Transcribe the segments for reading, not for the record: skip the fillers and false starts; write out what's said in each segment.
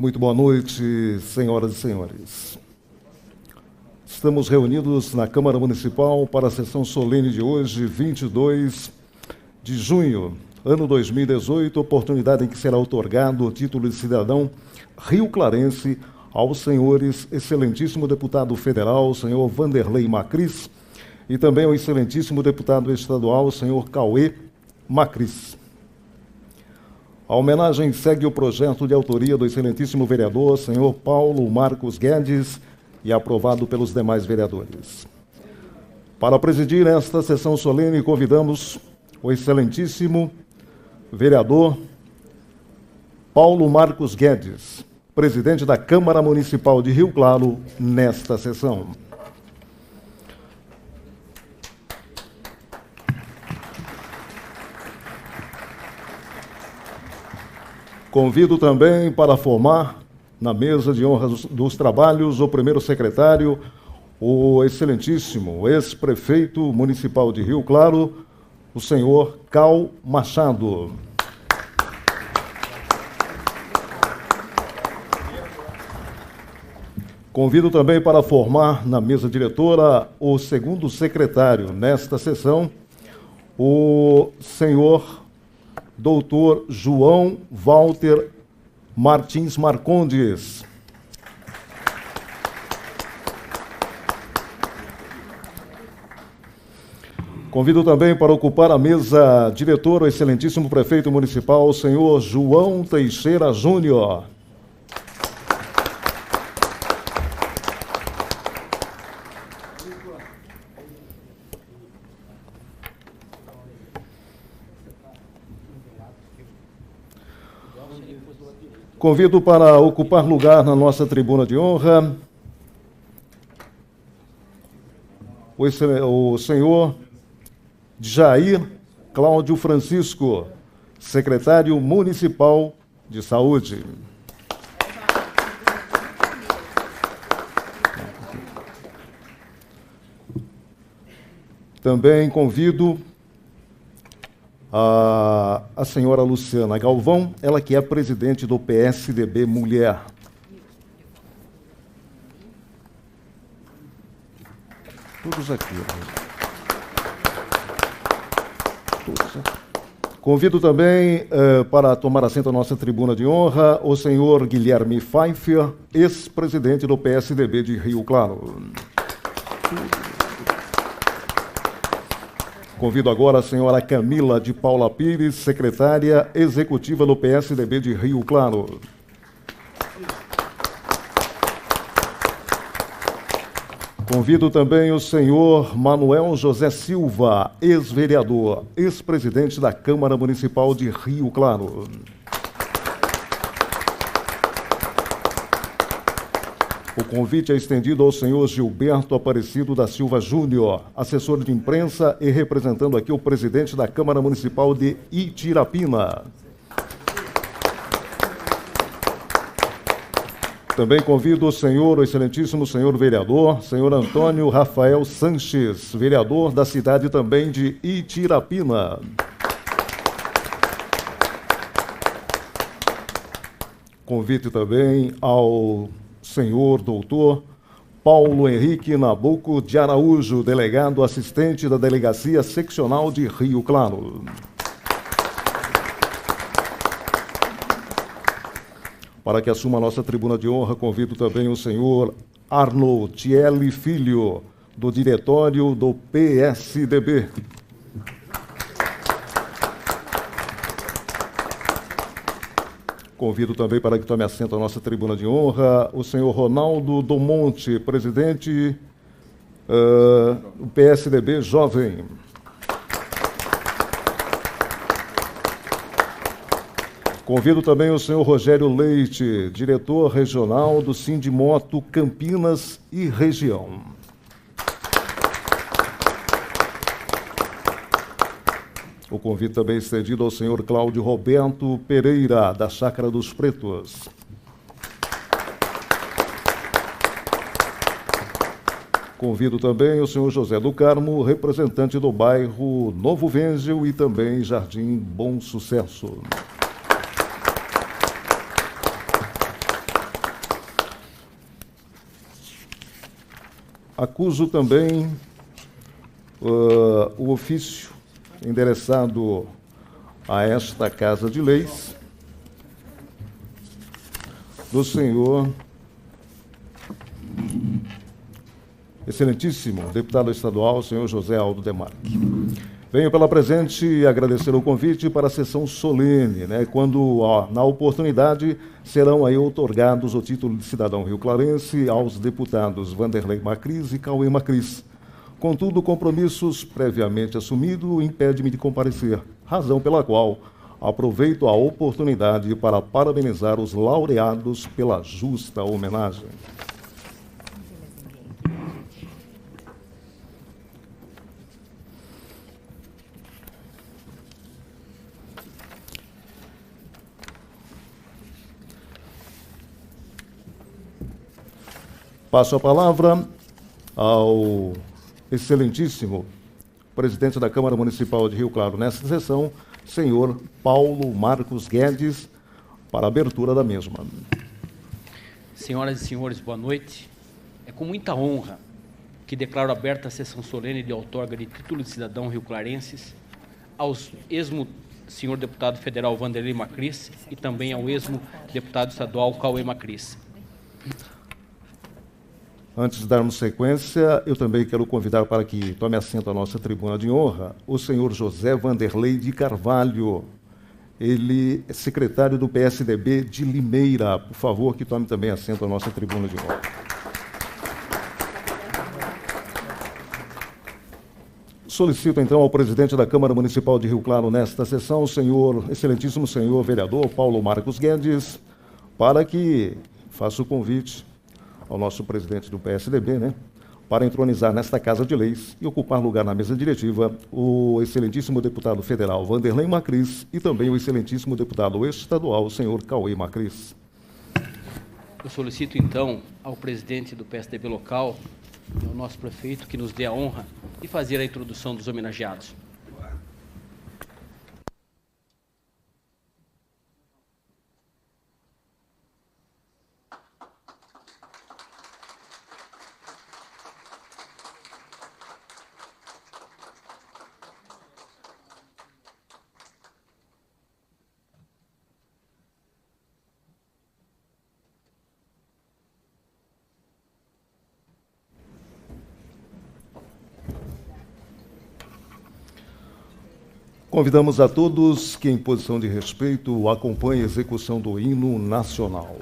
Muito boa noite, senhoras e senhores. Estamos reunidos na Câmara Municipal para a sessão solene de hoje, 22 de junho, ano 2018, oportunidade em que será outorgado o título de cidadão rio-clarense aos senhores excelentíssimo deputado federal, senhor Vanderlei Macris, e também ao excelentíssimo deputado estadual, senhor Cauê Macris. A homenagem segue o projeto de autoria do excelentíssimo vereador, senhor Paulo Marcos Guedes, e aprovado pelos demais vereadores. Para presidir esta sessão solene, convidamos o excelentíssimo vereador Paulo Marcos Guedes, presidente da Câmara Municipal de Rio Claro, nesta sessão. Convido também para formar na mesa de honra dos trabalhos o primeiro secretário, o excelentíssimo ex-prefeito municipal de Rio Claro, o senhor Cal Machado. Convido também para formar na mesa diretora o segundo secretário nesta sessão, o senhor doutor João Walter Martins Marcondes. Convido também para ocupar a mesa diretora o excelentíssimo prefeito municipal, o senhor João Teixeira Júnior. Convido para ocupar lugar na nossa tribuna de honra o senhor Jair Cláudio Francisco, secretário municipal de saúde. Também convido a senhora Luciana Galvão, ela que é presidente do PSDB Mulher. Todos aqui. Todos aqui. Convido também para tomar assento na nossa tribuna de honra o senhor Guilherme Pfeiffer, ex-presidente do PSDB de Rio Claro. Convido agora a senhora Camila de Paula Pires, secretária executiva do PSDB de Rio Claro. Convido também o senhor Manuel José Silva, ex-vereador, ex-presidente da Câmara Municipal de Rio Claro. O convite é estendido ao senhor Gilberto Aparecido da Silva Júnior, assessor de imprensa e representando aqui o presidente da Câmara Municipal de Itirapina. Também convido o excelentíssimo senhor vereador, senhor Antônio Rafael Sanches, vereador da cidade também de Itirapina. Convite também ao senhor doutor Paulo Henrique Nabuco de Araújo, delegado assistente da Delegacia Seccional de Rio Claro. Para que assuma a nossa tribuna de honra, convido também o senhor Arnold Thiele Filho, do diretório do PSDB. Convido também para que tome assento a nossa tribuna de honra o senhor Ronaldo do Monte, presidente do PSDB Jovem. Convido também o senhor Rogério Leite, diretor regional do Sindimoto Campinas e região. O convite também estendido ao senhor Cláudio Roberto Pereira, da Chácara dos Pretos. Convido também o senhor José do Carmo, representante do bairro Novo Vêngel e também Jardim Bom Sucesso. Acuso também o ofício endereçado a esta Casa de Leis do senhor excelentíssimo deputado estadual, senhor José Aldo Demarque. Venho pela presente agradecer o convite para a sessão solene, quando, na oportunidade, serão aí outorgados o título de cidadão rioclarense aos deputados Vanderlei Macris e Cauê Macris. Contudo, compromissos previamente assumidos impedem-me de comparecer, razão pela qual aproveito a oportunidade para parabenizar os laureados pela justa homenagem. Passo a palavra ao excelentíssimo presidente da Câmara Municipal de Rio Claro nesta sessão, senhor Paulo Marcos Guedes, para a abertura da mesma. Senhoras e senhores, boa noite. É com muita honra que declaro aberta a sessão solene de outorga de título de cidadão rioclarenses aos senhor deputado federal Vanderlei Macris e também ao deputado estadual Cauê Macris. Antes de darmos sequência, eu também quero convidar para que tome assento à nossa tribuna de honra o senhor José Vanderlei de Carvalho. Ele é secretário do PSDB de Limeira. Por favor, que tome também assento à nossa tribuna de honra. Solicito, então, ao presidente da Câmara Municipal de Rio Claro nesta sessão, o excelentíssimo senhor vereador Paulo Marcos Guedes, para que faça o convite ao nosso presidente do PSDB, para entronizar nesta Casa de Leis e ocupar lugar na mesa diretiva o excelentíssimo deputado federal Vanderlei Macris e também o excelentíssimo deputado estadual, o senhor Cauê Macris. Eu solicito, então, ao presidente do PSDB local, ao nosso prefeito, que nos dê a honra de fazer a introdução dos homenageados. Convidamos a todos que, em posição de respeito, acompanhem a execução do hino nacional.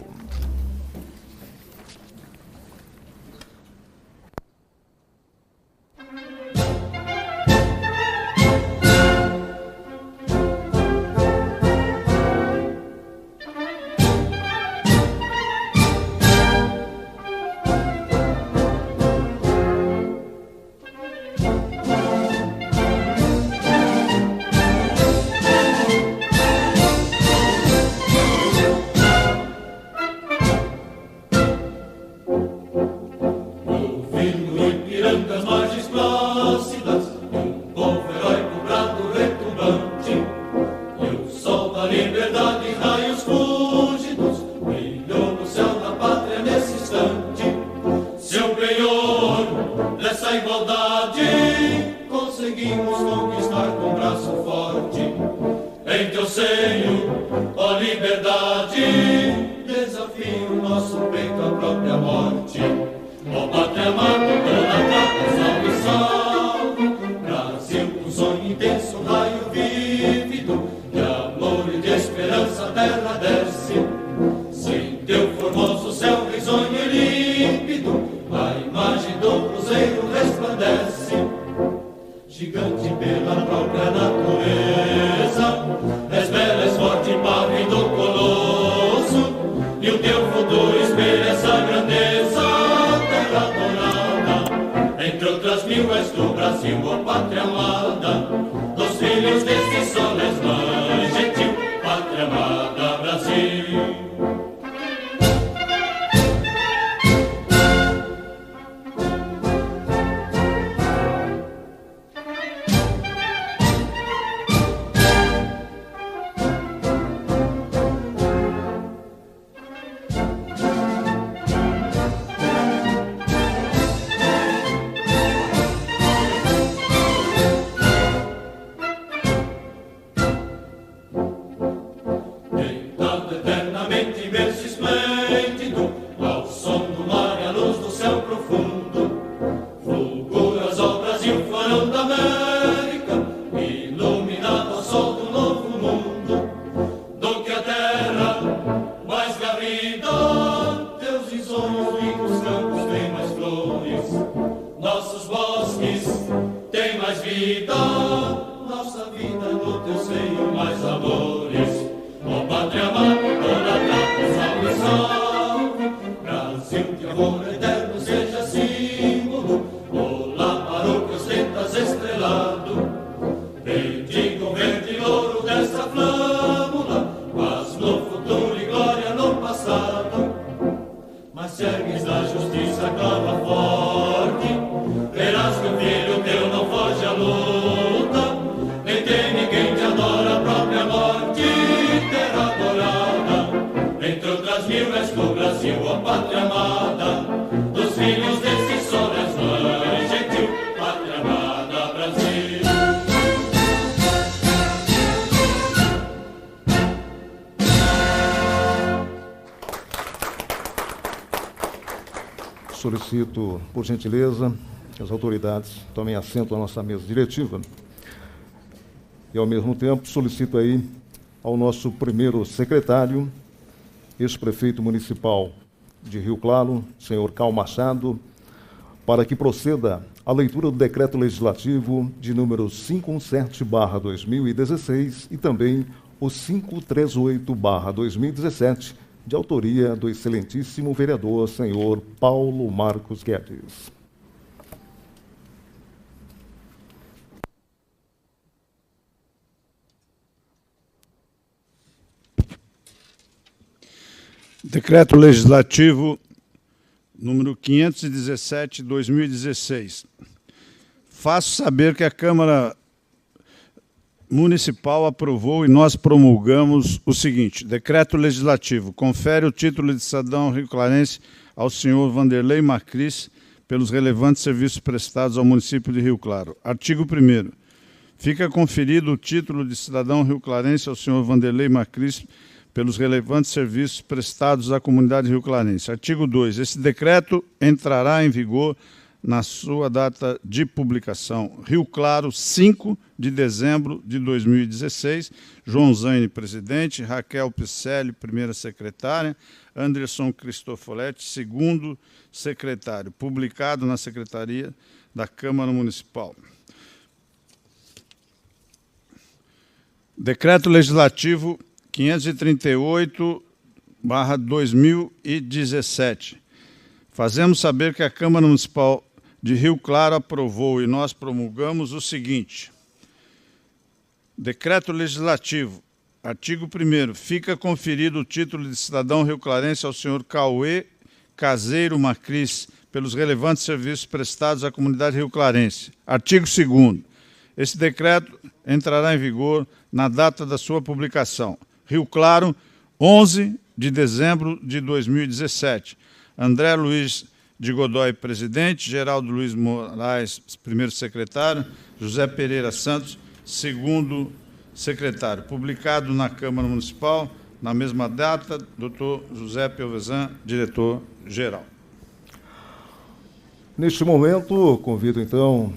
amor eterno seja símbolo, olá paróquia ostentas estrelado. Bendigo o verde e louro dessa flâmula, paz no futuro e glória no passado. Mas se ergues na justiça, clama forte, verás que o filho teu não foge à luta, nem tem ninguém que adora a própria morte terá adorada. Entre outras mil és tu, Brasil, ó pátria amada, dos filhos desse sol és mãe gentil, pátria amada, Brasil. Solicito, por gentileza, que as autoridades tomem assento à nossa mesa diretiva. E, ao mesmo tempo, solicito aí ao nosso primeiro secretário, ex-prefeito municipal de Rio Claro, senhor Cal Machado, para que proceda a leitura do decreto legislativo de número 517/2016 e também o 538/2017, de autoria do excelentíssimo vereador, senhor Paulo Marcos Guedes. Decreto Legislativo número 517/2016. Faço saber que a Câmara Municipal aprovou e nós promulgamos o seguinte: Decreto Legislativo confere o título de cidadão rioclarense ao senhor Vanderlei Macris pelos relevantes serviços prestados ao município de Rio Claro. Artigo 1º. Fica conferido o título de cidadão rioclarense ao senhor Vanderlei Macris pelos relevantes serviços prestados à comunidade rioclarense. Artigo 2. Esse decreto entrará em vigor na sua data de publicação. Rio Claro, 5 de dezembro de 2016. João Zaine, presidente. Raquel Picelli, primeira secretária. Anderson Cristofoletti, segundo secretário. Publicado na Secretaria da Câmara Municipal. Decreto Legislativo 538/2017. Fazemos saber que a Câmara Municipal de Rio Claro aprovou e nós promulgamos o seguinte: Decreto Legislativo, artigo 1º, fica conferido o título de cidadão rioclarense ao senhor Cauê Caseiro Macris pelos relevantes serviços prestados à comunidade rioclarense. Artigo 2º, esse decreto entrará em vigor na data da sua publicação. Rio Claro, 11 de dezembro de 2017. André Luiz de Godoy, presidente. Geraldo Luiz Moraes, primeiro secretário. José Pereira Santos, segundo secretário. Publicado na Câmara Municipal, na mesma data, doutor José Pelvezan, diretor-geral. Neste momento, convido, então,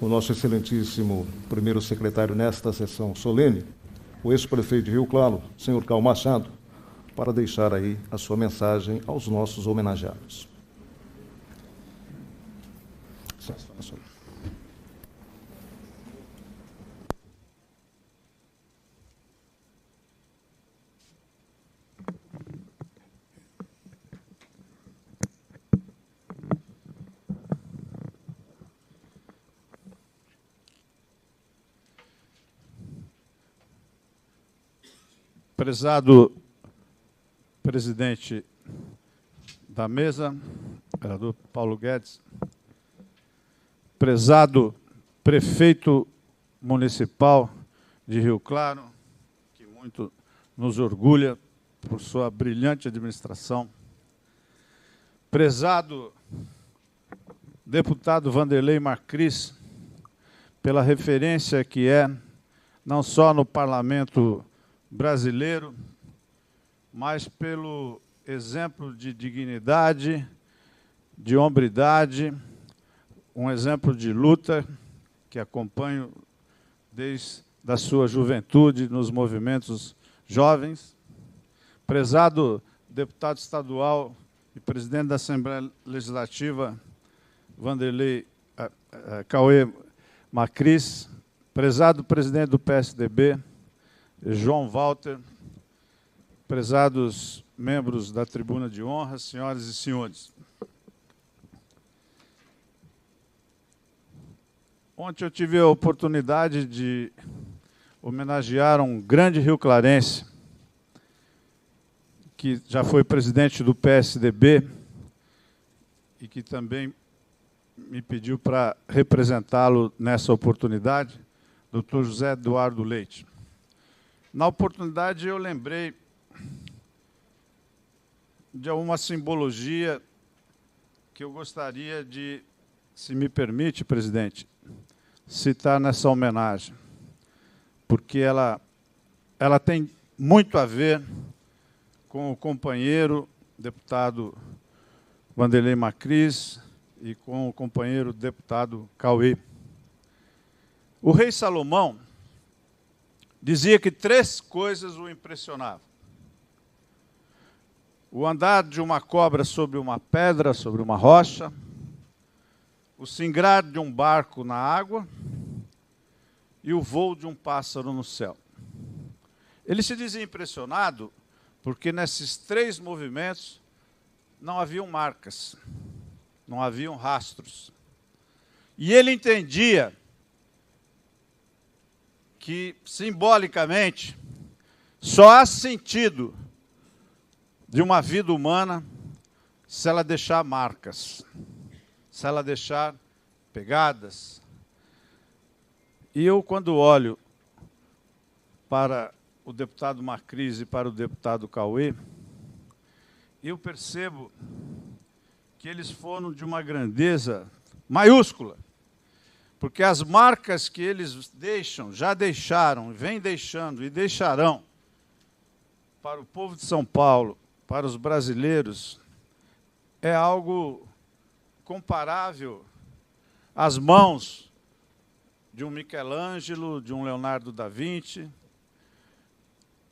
o nosso excelentíssimo primeiro secretário nesta sessão solene, o ex-prefeito de Rio Claro, senhor Cal Machado, para deixar aí a sua mensagem aos nossos homenageados. Prezado presidente da mesa, vereador Paulo Guedes, prezado prefeito municipal de Rio Claro, que muito nos orgulha por sua brilhante administração, prezado deputado Vanderlei Macris, pela referência que é, não só no parlamento brasileiro, mas pelo exemplo de dignidade, de hombridade, um exemplo de luta que acompanho desde a sua juventude nos movimentos jovens. Prezado deputado estadual e presidente da Assembleia Legislativa, Vanderlei Cauê Macris, prezado presidente do PSDB, João Walter, prezados membros da tribuna de honra, senhoras e senhores. Ontem eu tive a oportunidade de homenagear um grande rio-clarense, que já foi presidente do PSDB e que também me pediu para representá-lo nessa oportunidade, Dr. José Eduardo Leite. Na oportunidade, eu lembrei de uma simbologia que eu gostaria de, se me permite, presidente, citar nessa homenagem, porque ela tem muito a ver com o companheiro deputado Vanderlei Macris e com o companheiro deputado Cauê. O rei Salomão dizia que 3 coisas o impressionavam: o andar de uma cobra sobre uma pedra, sobre uma rocha, o singrar de um barco na água e o voo de um pássaro no céu. Ele se dizia impressionado porque nesses 3 movimentos não haviam marcas, não haviam rastros. E ele entendia que, simbolicamente, só há sentido de uma vida humana se ela deixar marcas, se ela deixar pegadas. E eu, quando olho para o deputado Macris e para o deputado Cauê, eu percebo que eles foram de uma grandeza maiúscula, porque as marcas que eles deixam, já deixaram, vêm deixando e deixarão para o povo de São Paulo, para os brasileiros, é algo comparável às mãos de um Michelangelo, de um Leonardo da Vinci,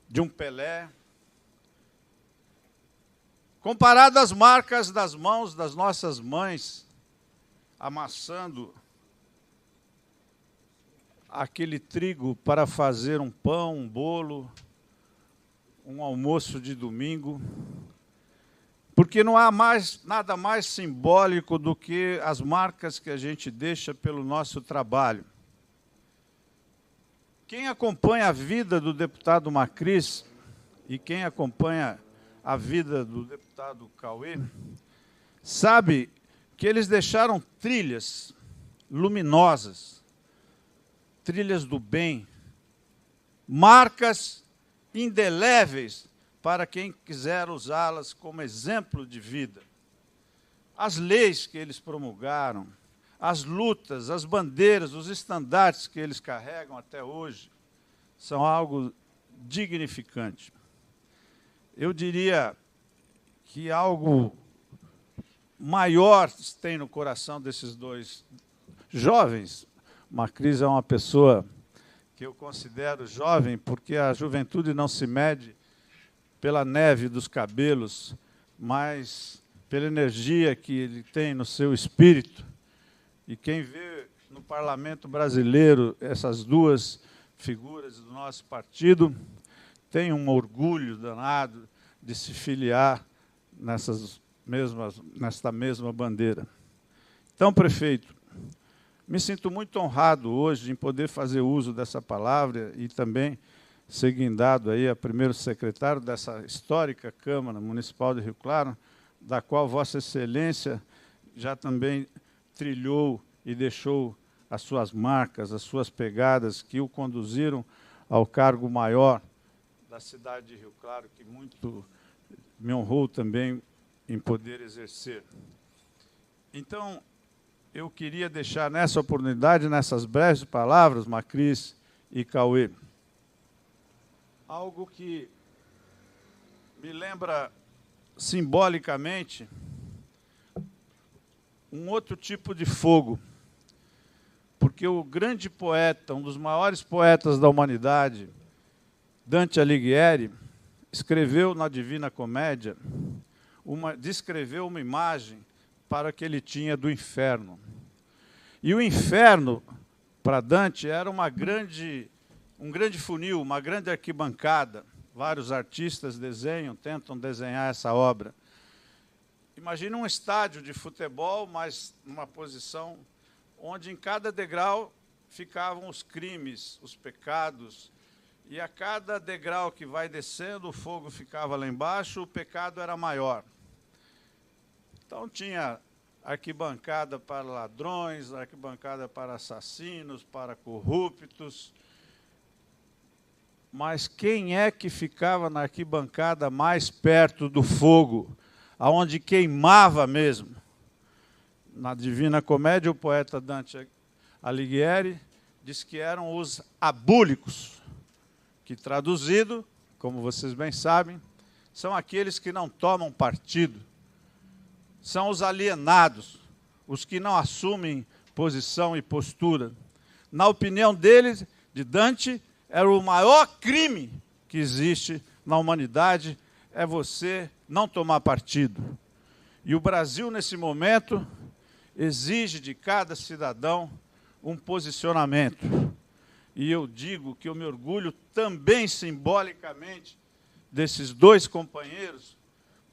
de um Pelé, comparado às marcas das mãos das nossas mães, amassando aquele trigo para fazer um pão, um bolo, um almoço de domingo, porque não há nada mais simbólico do que as marcas que a gente deixa pelo nosso trabalho. Quem acompanha a vida do deputado Macris e quem acompanha a vida do deputado Cauê sabe que eles deixaram trilhas luminosas, trilhas do bem, marcas indeléveis para quem quiser usá-las como exemplo de vida. As leis que eles promulgaram, as lutas, as bandeiras, os estandartes que eles carregam até hoje, são algo dignificante. Eu diria que algo maior tem no coração desses 2 jovens. Macris é uma pessoa que eu considero jovem, porque a juventude não se mede pela neve dos cabelos, mas pela energia que ele tem no seu espírito. E quem vê no parlamento brasileiro essas 2 figuras do nosso partido tem um orgulho danado de se filiar nesta mesma bandeira. Então, prefeito, me sinto muito honrado hoje em poder fazer uso dessa palavra e também ser guindado aí a primeiro secretário dessa histórica Câmara Municipal de Rio Claro, da qual Vossa Excelência já também trilhou e deixou as suas marcas, as suas pegadas, que o conduziram ao cargo maior da cidade de Rio Claro, que muito me honrou também em poder exercer. Então, eu queria deixar nessa oportunidade, nessas breves palavras, Macris e Cauê, algo que me lembra simbolicamente um outro tipo de fogo, porque o grande poeta, um dos maiores poetas da humanidade, Dante Alighieri, escreveu na Divina Comédia, descreveu uma imagem para que ele tinha do inferno. E o inferno, para Dante, era um grande funil, uma grande arquibancada. Vários artistas tentam desenhar essa obra. Imagina um estádio de futebol, mas numa posição onde em cada degrau ficavam os crimes, os pecados, e a cada degrau que vai descendo, o fogo ficava lá embaixo, o pecado era maior. Então tinha arquibancada para ladrões, arquibancada para assassinos, para corruptos. Mas quem é que ficava na arquibancada mais perto do fogo, aonde queimava mesmo? Na Divina Comédia, o poeta Dante Alighieri diz que eram os abúlicos, que traduzido, como vocês bem sabem, são aqueles que não tomam partido, são os alienados, os que não assumem posição e postura. Na opinião deles, de Dante, era o maior crime que existe na humanidade, é você não tomar partido. E o Brasil, nesse momento, exige de cada cidadão um posicionamento. E eu digo que eu me orgulho também simbolicamente desses dois companheiros,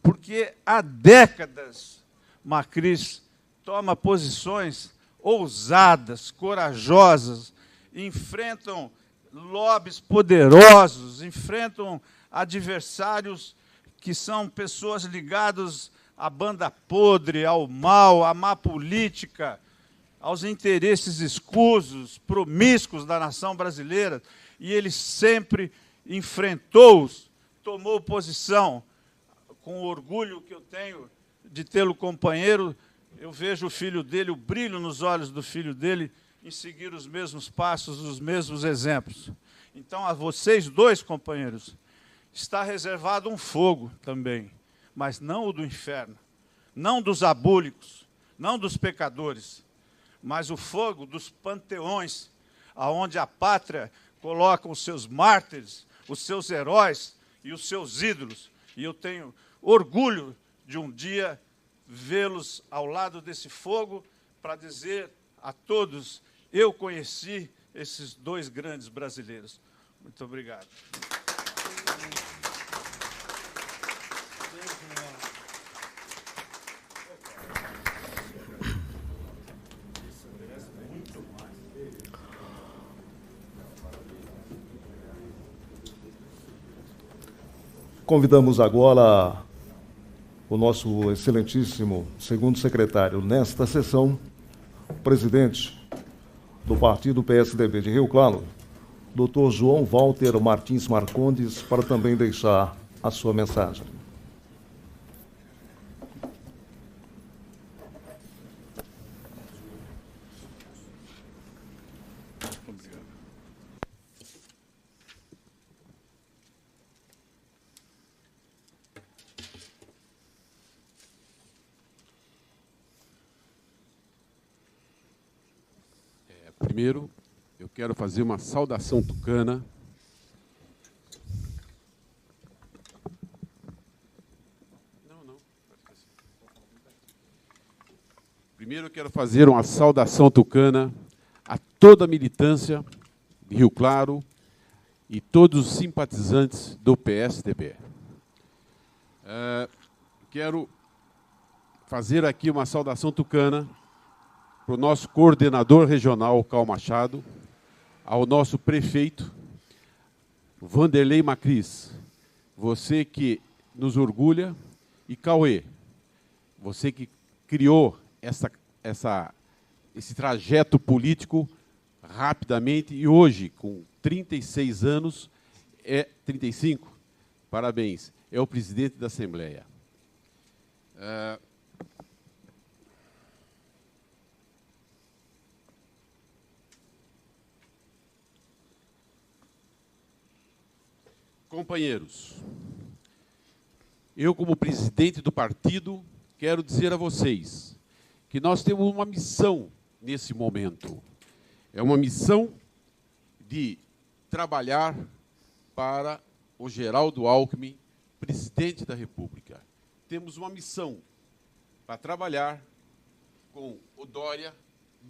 porque há décadas Macris toma posições ousadas, corajosas, enfrentam lobbies poderosos, enfrentam adversários que são pessoas ligadas à banda podre, ao mal, à má política, aos interesses escusos, promíscuos da nação brasileira, e ele sempre enfrentou-os, tomou posição. Com o orgulho que eu tenho de tê-lo companheiro, eu vejo o filho dele, o brilho nos olhos do filho dele, em seguir os mesmos passos, os mesmos exemplos. Então, a vocês dois, companheiros, está reservado um fogo também, mas não o do inferno, não dos abúlicos, não dos pecadores, mas o fogo dos panteões, aonde a pátria coloca os seus mártires, os seus heróis e os seus ídolos. E eu tenho orgulho de um dia vê-los ao lado desse fogo para dizer a todos: eu conheci esses dois grandes brasileiros. Muito obrigado. Convidamos agora o nosso excelentíssimo segundo secretário nesta sessão, presidente do partido PSDB de Rio Claro, Dr. João Walter Martins Marcondes, para também deixar a sua mensagem. Primeiro, eu quero fazer uma saudação tucana. Primeiro, eu quero fazer uma saudação tucana a toda a militância de Rio Claro e todos os simpatizantes do PSDB. Quero fazer aqui uma saudação tucana para o nosso coordenador regional, Cal Machado, ao nosso prefeito, Vanderlei Macris, você que nos orgulha, e Cauê, você que criou esse trajeto político rapidamente, e hoje, com 36 anos, 35, parabéns, é o presidente da Assembleia. Companheiros, eu, como presidente do partido, quero dizer a vocês que nós temos uma missão nesse momento. É uma missão de trabalhar para o Geraldo Alckmin, presidente da República. Temos uma missão para trabalhar com o Dória,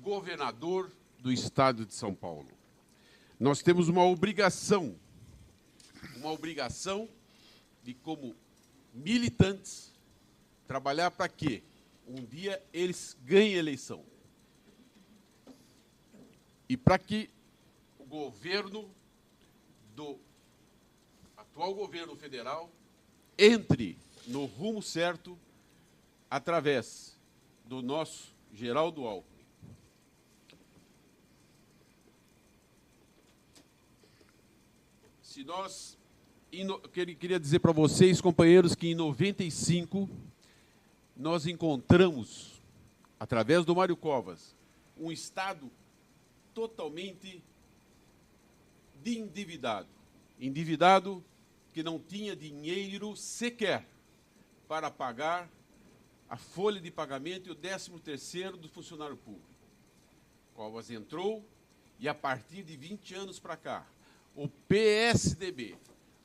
governador do Estado de São Paulo. Nós temos uma obrigação de, como militantes, trabalhar para que um dia eles ganhem a eleição. e para que o atual governo federal entre no rumo certo através do nosso Geraldo Alckmin. Queria dizer para vocês, companheiros, que em 95 nós encontramos, através do Mário Covas, um Estado totalmente endividado, que não tinha dinheiro sequer para pagar a folha de pagamento e o 13º do funcionário público. Covas entrou e, a partir de 20 anos para cá, o PSDB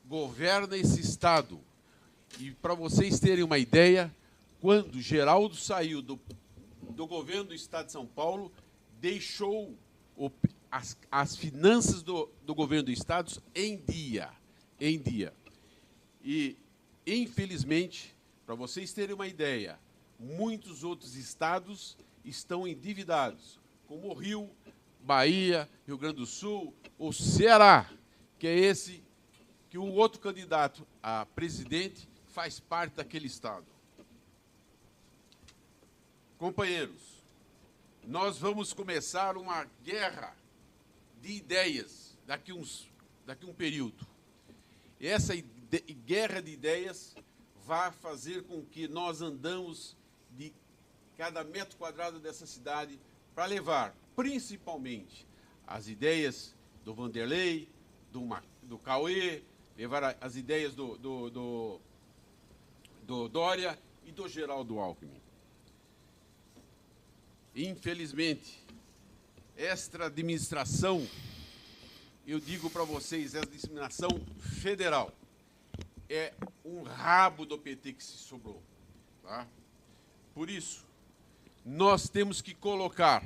governa esse Estado. E, para vocês terem uma ideia, quando Geraldo saiu do governo do Estado de São Paulo, deixou as finanças do governo do Estado em dia. E, infelizmente, para vocês terem uma ideia, muitos outros estados estão endividados, como o Rio, Bahia, Rio Grande do Sul, o Ceará, que é esse que o outro candidato a presidente faz parte daquele estado. Companheiros, nós vamos começar uma guerra de ideias daqui um período. E essa guerra de ideias vai fazer com que nós andamos de cada metro quadrado dessa cidade para levar, principalmente, as ideias do Vanderlei, do Cauê, levar as ideias do Dória e do Geraldo Alckmin. Infelizmente, esta administração, eu digo para vocês, essa administração federal é um rabo do PT que se sobrou. Tá? Por isso, nós temos que colocar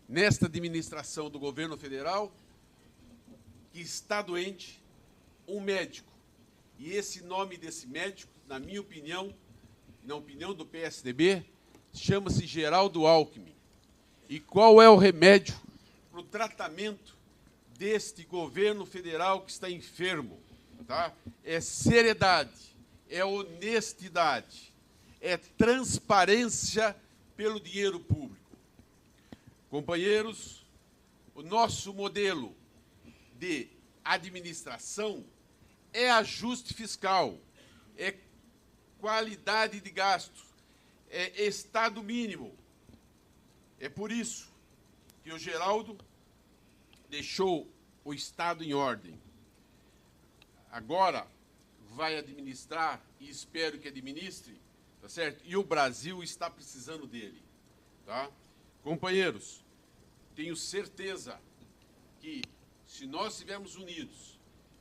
nesta administração do governo federal, que está doente, um médico. E esse nome desse médico, na minha opinião, na opinião do PSDB, chama-se Geraldo Alckmin. E qual é o remédio para o tratamento deste governo federal que está enfermo? Tá? É seriedade, é honestidade, é transparência pelo dinheiro público. Companheiros, o nosso modelo de administração é ajuste fiscal, é qualidade de gasto, é Estado mínimo. É por isso que o Geraldo deixou o Estado em ordem. Agora vai administrar, e espero que administre, tá certo? E o Brasil está precisando dele. Tá? Companheiros, tenho certeza que, se nós estivermos unidos,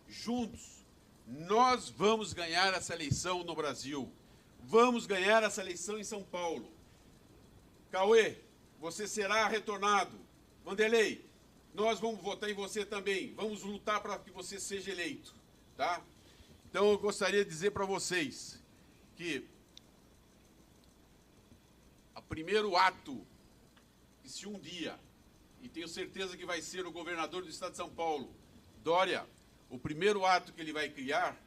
juntos, nós vamos ganhar essa eleição no Brasil. Vamos ganhar essa eleição em São Paulo. Cauê, você será retornado. Vanderlei, nós vamos votar em você também. Vamos lutar para que você seja eleito. Tá? Então, eu gostaria de dizer para vocês que o primeiro ato, que se um dia, e tenho certeza que vai ser o governador do Estado de São Paulo, Dória, o primeiro ato que ele vai criar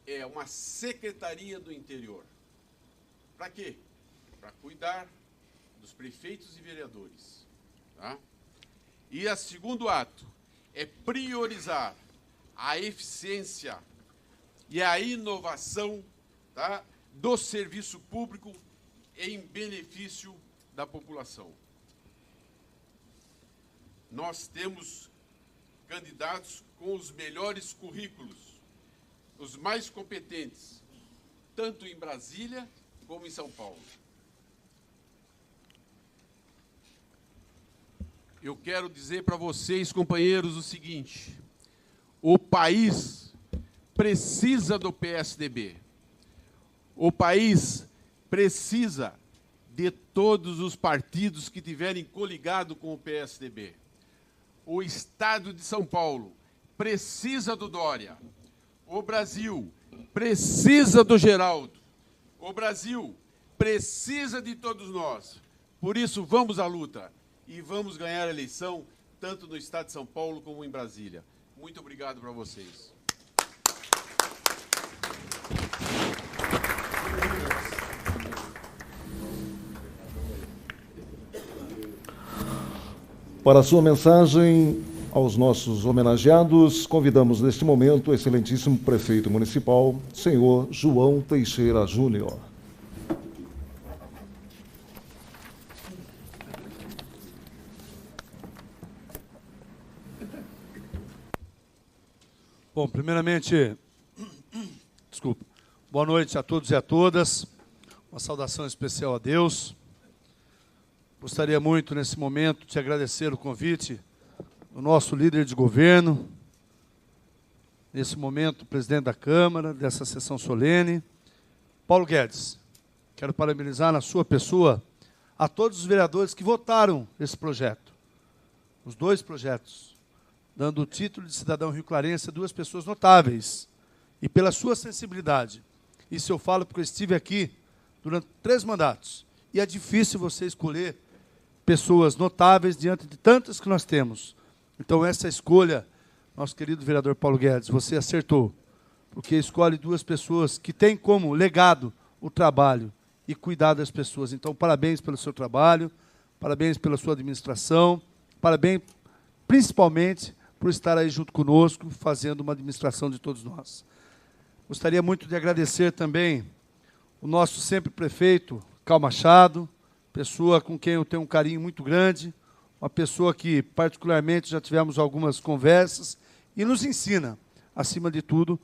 é uma Secretaria do Interior. Para quê? Para cuidar dos prefeitos e vereadores. Tá? E o segundo ato é priorizar a eficiência e a inovação, tá, do serviço público em benefício da população. Nós temos candidatos com os melhores currículos, os mais competentes, tanto em Brasília como em São Paulo. Eu quero dizer para vocês, companheiros, o seguinte: o país precisa do PSDB. O país precisa de todos os partidos que tiverem coligado com o PSDB. O Estado de São Paulo precisa do Dória. O Brasil precisa do Geraldo. O Brasil precisa de todos nós. Por isso, vamos à luta e vamos ganhar a eleição tanto no estado de São Paulo como em Brasília. Muito obrigado para vocês. Para a sua mensagem aos nossos homenageados, convidamos neste momento o excelentíssimo prefeito municipal, senhor João Teixeira Júnior. Bom, primeiramente, desculpa, boa noite a todos e a todas, uma saudação especial a Deus. Gostaria muito, nesse momento, de agradecer o convite do nosso líder de governo, nesse momento, o presidente da Câmara, dessa sessão solene, Paulo Guedes. Quero parabenizar na sua pessoa a todos os vereadores que votaram esse projeto, os dois projetos, dando o título de cidadão rio-clarense a duas pessoas notáveis, e pela sua sensibilidade. Isso eu falo porque eu estive aqui durante 3 mandatos, e é difícil você escolher pessoas notáveis diante de tantas que nós temos. Então, essa escolha, nosso querido vereador Paulo Guedes, você acertou, porque escolhe 2 pessoas que têm como legado o trabalho e cuidar das pessoas. Então, parabéns pelo seu trabalho, parabéns pela sua administração, parabéns principalmente por estar aí junto conosco, fazendo uma administração de todos nós. Gostaria muito de agradecer também o nosso sempre prefeito, Cal Machado, pessoa com quem eu tenho um carinho muito grande, uma pessoa que, particularmente, já tivemos algumas conversas e nos ensina, acima de tudo,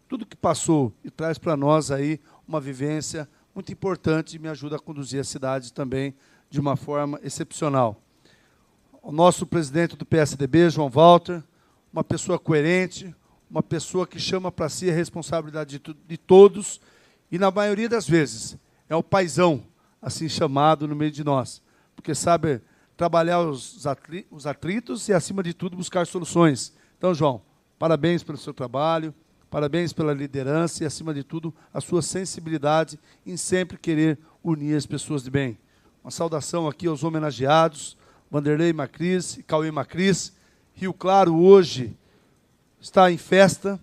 tudo que passou e traz para nós aí uma vivência muito importante e me ajuda a conduzir a cidade também de uma forma excepcional. O nosso presidente do PSDB, João Walter, uma pessoa coerente, uma pessoa que chama para si a responsabilidade de todos e, na maioria das vezes, é o paizão, assim chamado no meio de nós, porque sabe trabalhar os atritos e, acima de tudo, buscar soluções. Então, João, parabéns pelo seu trabalho, parabéns pela liderança e, acima de tudo, a sua sensibilidade em sempre querer unir as pessoas de bem. Uma saudação aqui aos homenageados, Vanderlei Macris e Cauê Macris. Rio Claro hoje está em festa,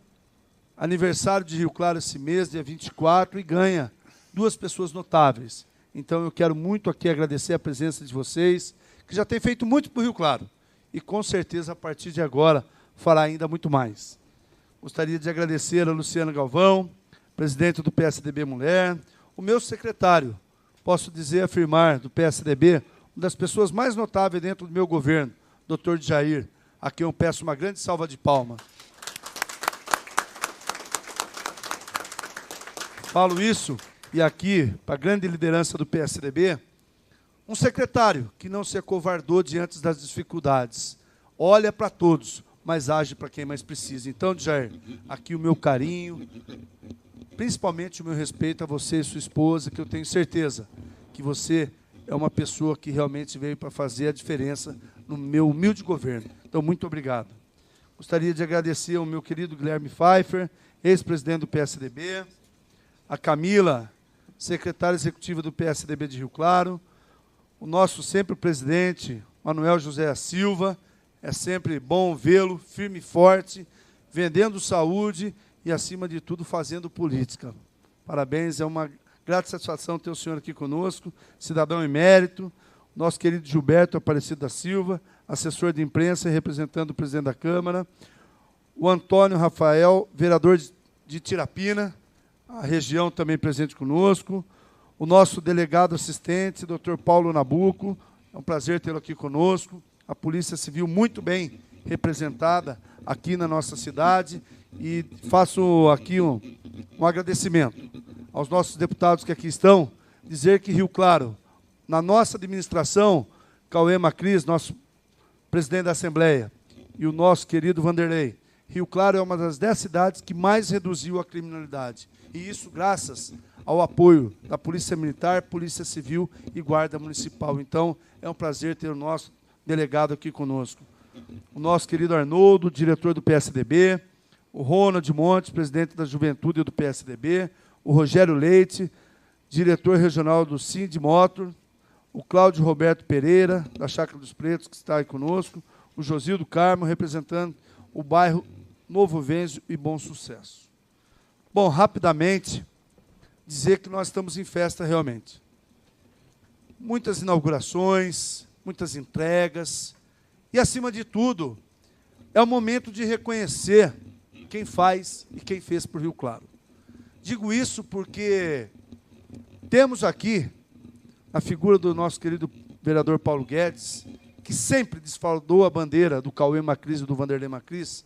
aniversário de Rio Claro esse mês, dia 24, e ganha 2 pessoas notáveis. Então, eu quero muito aqui agradecer a presença de vocês, que já tem feito muito para o Rio Claro, e com certeza, a partir de agora, fará ainda muito mais. Gostaria de agradecer a Luciana Galvão, presidente do PSDB Mulher, o meu secretário, posso dizer, afirmar, do PSDB, uma das pessoas mais notáveis dentro do meu governo, Dr. Jair, a quem eu peço uma grande salva de palmas. Falo isso, e aqui, para a grande liderança do PSDB, um secretário que não se acovardou diante das dificuldades. Olha para todos, mas age para quem mais precisa. Então, Jair, aqui o meu carinho, principalmente o meu respeito a você e sua esposa, que eu tenho certeza que você é uma pessoa que realmente veio para fazer a diferença no meu humilde governo. Então, muito obrigado. Gostaria de agradecer ao meu querido Guilherme Pfeiffer, ex-presidente do PSDB, a Camila, secretária executiva do PSDB de Rio Claro, o nosso sempre presidente, Manuel José Silva. É sempre bom vê-lo, firme e forte, vendendo saúde e, acima de tudo, fazendo política. Parabéns, é uma grata satisfação ter o senhor aqui conosco, cidadão emérito, nosso querido Gilberto Aparecido da Silva, assessor de imprensa e representando o presidente da Câmara, o Antônio Rafael, vereador de Tirapina, a região também presente conosco, o nosso delegado assistente, Dr. Paulo Nabuco, é um prazer tê-lo aqui conosco, a Polícia Civil muito bem representada aqui na nossa cidade, e faço aqui um agradecimento aos nossos deputados que aqui estão, dizer que Rio Claro, na nossa administração, Cauê Macris, nosso presidente da Assembleia, e o nosso querido Vanderlei, Rio Claro é uma das 10 cidades que mais reduziu a criminalidade. E isso graças ao apoio da Polícia Militar, Polícia Civil e Guarda Municipal. Então, é um prazer ter o nosso delegado aqui conosco. O nosso querido Arnoldo, diretor do PSDB, o Ronald Montes, presidente da Juventude do PSDB, o Rogério Leite, diretor regional do Sindimotor, o Cláudio Roberto Pereira, da Chácara dos Pretos, que está aí conosco, o Josildo Carmo, representando o bairro Novo Venzio e Bom Sucesso. Bom, rapidamente, dizer que nós estamos em festa realmente. Muitas inaugurações, muitas entregas, e, acima de tudo, é o momento de reconhecer quem faz e quem fez por Rio Claro. Digo isso porque temos aqui a figura do nosso querido vereador Paulo Guedes, que sempre desfaldou a bandeira do Cauê Macris e do Vanderlei Macris,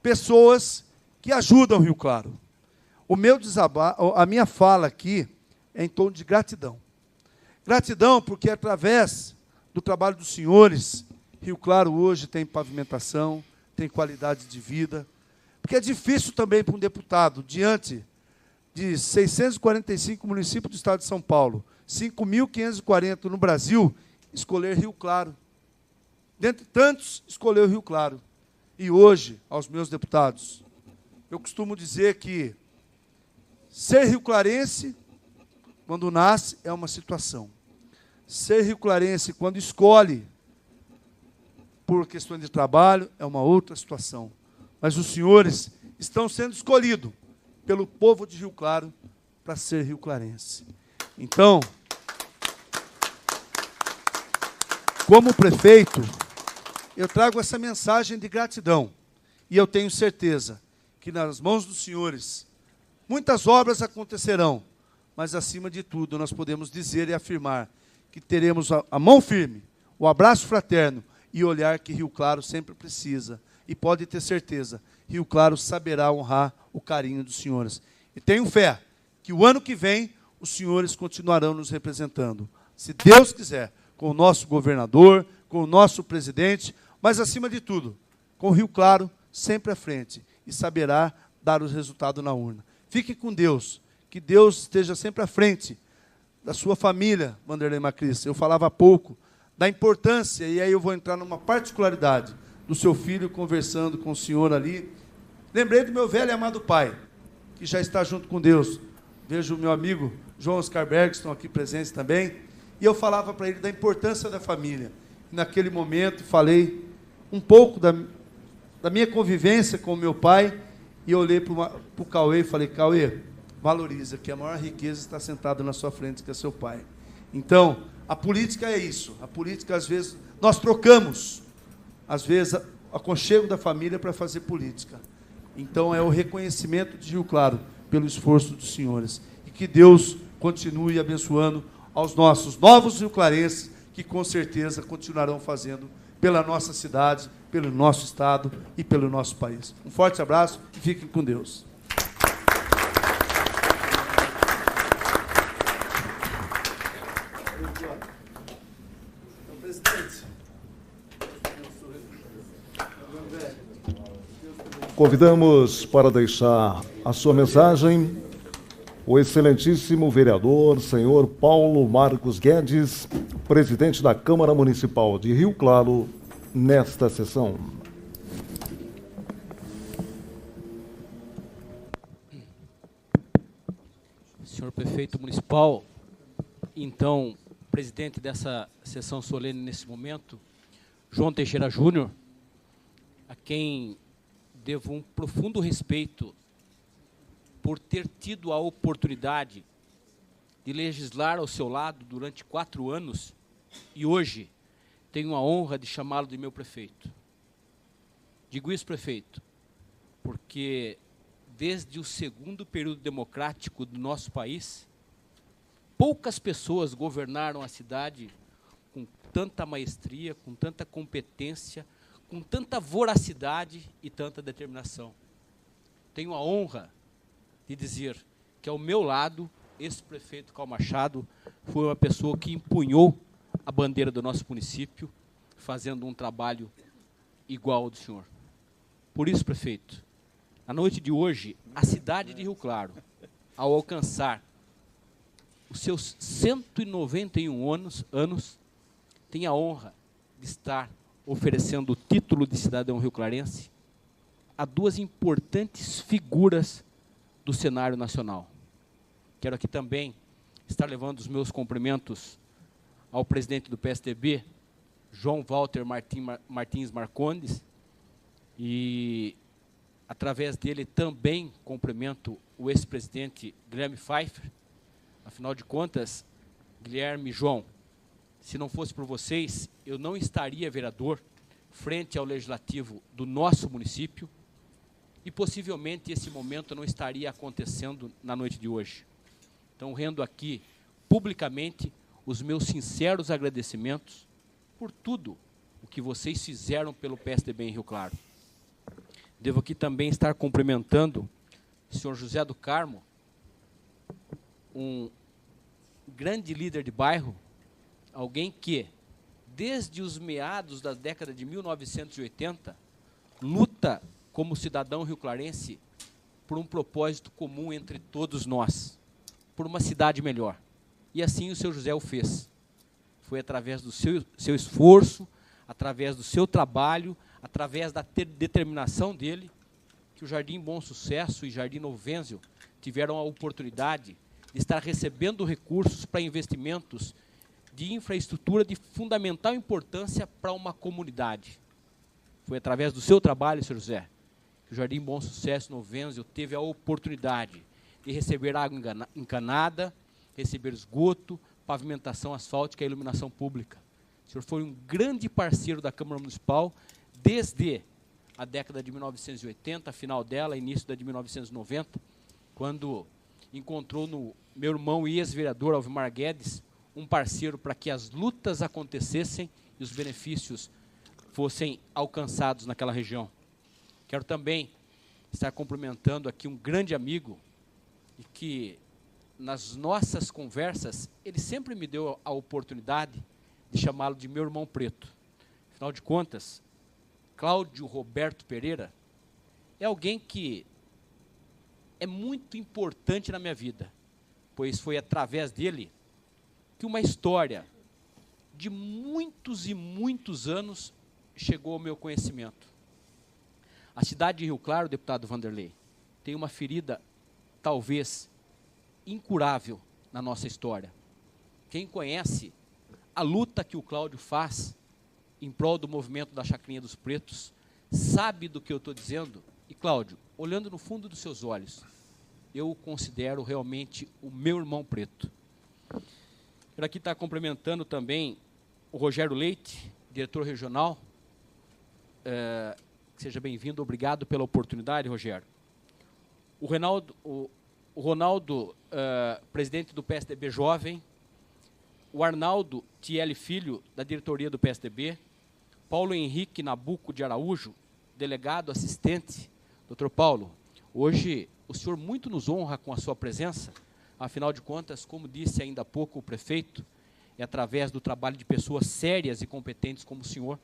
pessoas que ajudam Rio Claro. A minha fala aqui é em tom de gratidão. Gratidão porque, através do trabalho dos senhores, Rio Claro hoje tem pavimentação, tem qualidade de vida, porque é difícil também para um deputado, diante de 645 municípios do estado de São Paulo, 5.540 no Brasil, escolher Rio Claro. Dentre tantos, escolheu Rio Claro. E hoje, aos meus deputados, eu costumo dizer que ser rioclarense, quando nasce, é uma situação. Ser rioclarense, quando escolhe, por questões de trabalho, é uma outra situação. Mas os senhores estão sendo escolhidos pelo povo de Rio Claro para ser rioclarense. Então, como prefeito, eu trago essa mensagem de gratidão. E eu tenho certeza que nas mãos dos senhores, muitas obras acontecerão, mas, acima de tudo, nós podemos dizer e afirmar que teremos a mão firme, o abraço fraterno e olhar que Rio Claro sempre precisa. E pode ter certeza, Rio Claro saberá honrar o carinho dos senhores. E tenho fé que o ano que vem os senhores continuarão nos representando. Se Deus quiser, com o nosso governador, com o nosso presidente, mas, acima de tudo, com Rio Claro sempre à frente e saberá dar os resultados na urna. Fique com Deus, que Deus esteja sempre à frente da sua família, Vanderlei Macris. Eu falava há pouco da importância, e aí eu vou entrar numa particularidade, do seu filho conversando com o senhor ali. Lembrei do meu velho e amado pai, que já está junto com Deus. Vejo o meu amigo João Oscar Berg, que estão aqui presentes também, e eu falava para ele da importância da família. Naquele momento, falei um pouco da minha convivência com o meu pai, e eu olhei para o Cauê e falei: Cauê, valoriza, que a maior riqueza está sentada na sua frente, que é seu pai. Então, a política é isso. A política, às vezes, nós trocamos, às vezes, o aconchego da família para fazer política. Então, é o reconhecimento de Rio Claro pelo esforço dos senhores. E que Deus continue abençoando aos nossos novos rioclarenses, que com certeza continuarão fazendo pela nossa cidade, pelo nosso estado e pelo nosso país. Um forte abraço e fiquem com Deus. Convidamos para deixar a sua mensagem o excelentíssimo vereador, senhor Paulo Marcos Guedes, presidente da Câmara Municipal de Rio Claro, nesta sessão. Senhor prefeito municipal, então, presidente dessa sessão solene nesse momento, João Teixeira Júnior, a quem devo um profundo respeito por ter tido a oportunidade de legislar ao seu lado durante 4 anos e hoje tenho a honra de chamá-lo de meu prefeito. Digo isso, prefeito, porque desde o segundo período democrático do nosso país, poucas pessoas governaram a cidade com tanta maestria, com tanta competência, com tanta voracidade e tanta determinação. Tenho a honra de dizer que, ao meu lado, esse prefeito Cal Machado foi uma pessoa que empunhou a bandeira do nosso município, fazendo um trabalho igual ao do senhor. Por isso, prefeito, na noite de hoje, a cidade de Rio Claro, ao alcançar os seus 191 anos, tem a honra de estar oferecendo o título de cidadão rioclarense a 2 importantes figuras do cenário nacional. Quero aqui também estar levando os meus cumprimentos ao presidente do PSDB, João Walter Martins Marcondes, e através dele também cumprimento o ex-presidente Guilherme Pfeiffer. Afinal de contas, Guilherme e João, se não fosse por vocês, eu não estaria vereador frente ao legislativo do nosso município e possivelmente esse momento não estaria acontecendo na noite de hoje. Então, rendo aqui publicamente os meus sinceros agradecimentos por tudo o que vocês fizeram pelo PSDB em Rio Claro. Devo aqui também estar cumprimentando o senhor José do Carmo, um grande líder de bairro, alguém que, desde os meados da década de 1980, luta como cidadão rioclarense por um propósito comum entre todos nós, por uma cidade melhor. E assim o seu José o fez. Foi através do seu esforço, através do seu trabalho, através da determinação dele, que o Jardim Bom Sucesso e Jardim Novo Wenzil tiveram a oportunidade de estar recebendo recursos para investimentos de infraestrutura de fundamental importância para uma comunidade. Foi através do seu trabalho, senhor José, que o Jardim Bom Sucesso Novo Wenzil teve a oportunidade de receber água encanada, receber esgoto, pavimentação asfáltica e iluminação pública. O senhor foi um grande parceiro da Câmara Municipal desde a década de 1980, final dela, início da de 1990, quando encontrou no meu irmão e ex-vereador Alvimar Guedes um parceiro para que as lutas acontecessem e os benefícios fossem alcançados naquela região. Quero também estar cumprimentando aqui um grande amigo e que, nas nossas conversas, ele sempre me deu a oportunidade de chamá-lo de meu irmão preto. Afinal de contas, Cláudio Roberto Pereira é alguém que é muito importante na minha vida, pois foi através dele que uma história de muitos e muitos anos chegou ao meu conhecimento. A cidade de Rio Claro, deputado Vanderlei, tem uma ferida, talvez, incurável na nossa história. Quem conhece a luta que o Cláudio faz em prol do movimento da Chacrinha dos Pretos, sabe do que eu estou dizendo. E, Cláudio, olhando no fundo dos seus olhos, eu o considero realmente o meu irmão preto. Quero aqui estar cumprimentando também o Rogério Leite, diretor regional. Seja bem-vindo, obrigado pela oportunidade, Rogério. O Ronaldo, presidente do PSDB Jovem, o Arnaldo Thiele Filho, da diretoria do PSDB, Paulo Henrique Nabuco de Araújo, delegado assistente. Doutor Paulo, hoje o senhor muito nos honra com a sua presença, afinal de contas, como disse ainda há pouco o prefeito, é através do trabalho de pessoas sérias e competentes como o senhor,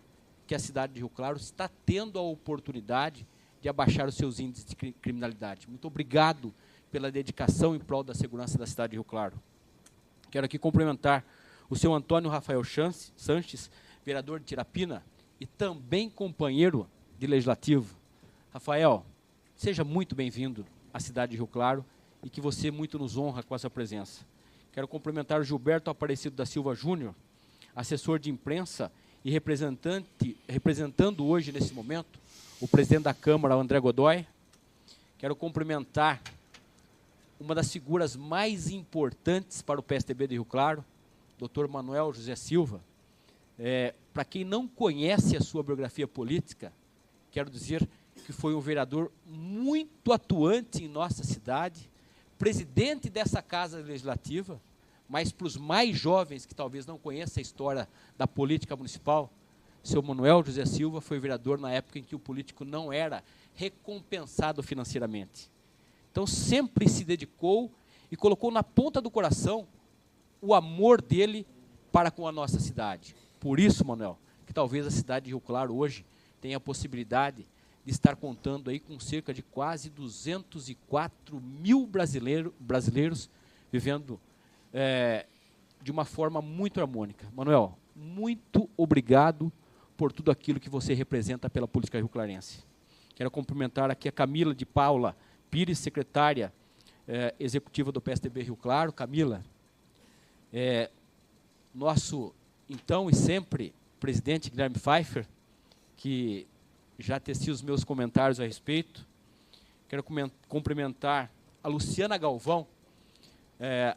que a cidade de Rio Claro está tendo a oportunidade de abaixar os seus índices de criminalidade. Muito obrigado pela dedicação em prol da segurança da cidade de Rio Claro. Quero aqui cumprimentar o senhor Antônio Rafael Sanches, vereador de Tirapina, e também companheiro de legislativo. Rafael, seja muito bem-vindo à cidade de Rio Claro e que você muito nos honra com a sua presença. Quero cumprimentar o Gilberto Aparecido da Silva Júnior, assessor de imprensa e representando hoje, nesse momento, o presidente da Câmara, André Godoy. Quero cumprimentar uma das figuras mais importantes para o PSDB de Rio Claro, Dr. Manuel José Silva. Para quem não conhece a sua biografia política, quero dizer que foi um vereador muito atuante em nossa cidade, presidente dessa Casa Legislativa, mas para os mais jovens que talvez não conheçam a história da política municipal, seu Manuel José Silva foi vereador na época em que o político não era recompensado financeiramente. Então, sempre se dedicou e colocou na ponta do coração o amor dele para com a nossa cidade. Por isso, Manuel, que talvez a cidade de Rio Claro hoje tenha a possibilidade de estar contando aí com cerca de quase 204 mil brasileiros vivendo de uma forma muito harmônica. Manuel, muito obrigado por tudo aquilo que você representa pela política rioclarense. Quero cumprimentar aqui a Camila de Paula Pires, secretária executiva do PSDB Rio Claro. Camila, nosso, então e sempre, presidente Guilherme Pfeiffer, que já teceu os meus comentários a respeito. Quero cumprimentar a Luciana Galvão,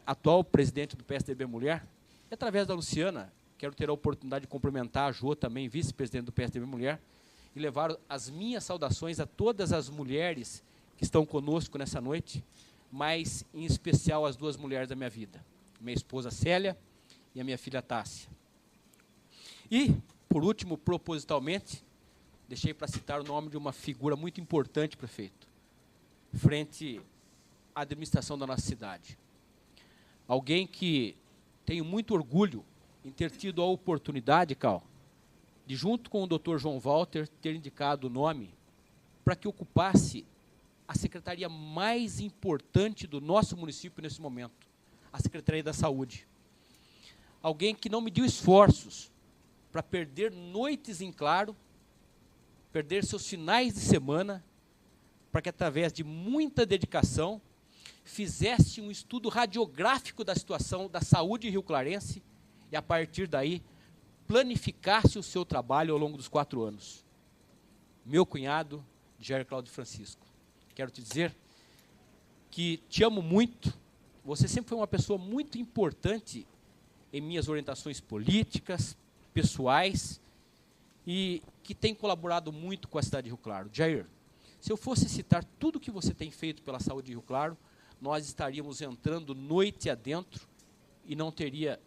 atual presidente do PSDB Mulher. E, através da Luciana, quero ter a oportunidade de cumprimentar a Jo, também vice-presidente do PSDB Mulher, e levar as minhas saudações a todas as mulheres que estão conosco nessa noite, mas, em especial, as duas mulheres da minha vida, minha esposa Célia e a minha filha Tássia. E, por último, propositalmente, deixei para citar o nome de uma figura muito importante, prefeito, frente à administração da nossa cidade. Alguém que tenho muito orgulho em ter tido a oportunidade, Cal, de, junto com o Dr. João Walter, ter indicado o nome para que ocupasse a secretaria mais importante do nosso município nesse momento, a Secretaria da Saúde. Alguém que não mediu esforços para perder noites em claro, perder seus finais de semana, para que, através de muita dedicação, fizesse um estudo radiográfico da situação da saúde rio-clarense e, a partir daí, planificasse o seu trabalho ao longo dos 4 anos. Meu cunhado, Jair Cláudio Francisco. Quero te dizer que te amo muito. Você sempre foi uma pessoa muito importante em minhas orientações políticas, pessoais, e que tem colaborado muito com a cidade de Rio Claro. Jair, se eu fosse citar tudo que você tem feito pela saúde de Rio Claro, nós estaríamos entrando noite adentro e não teria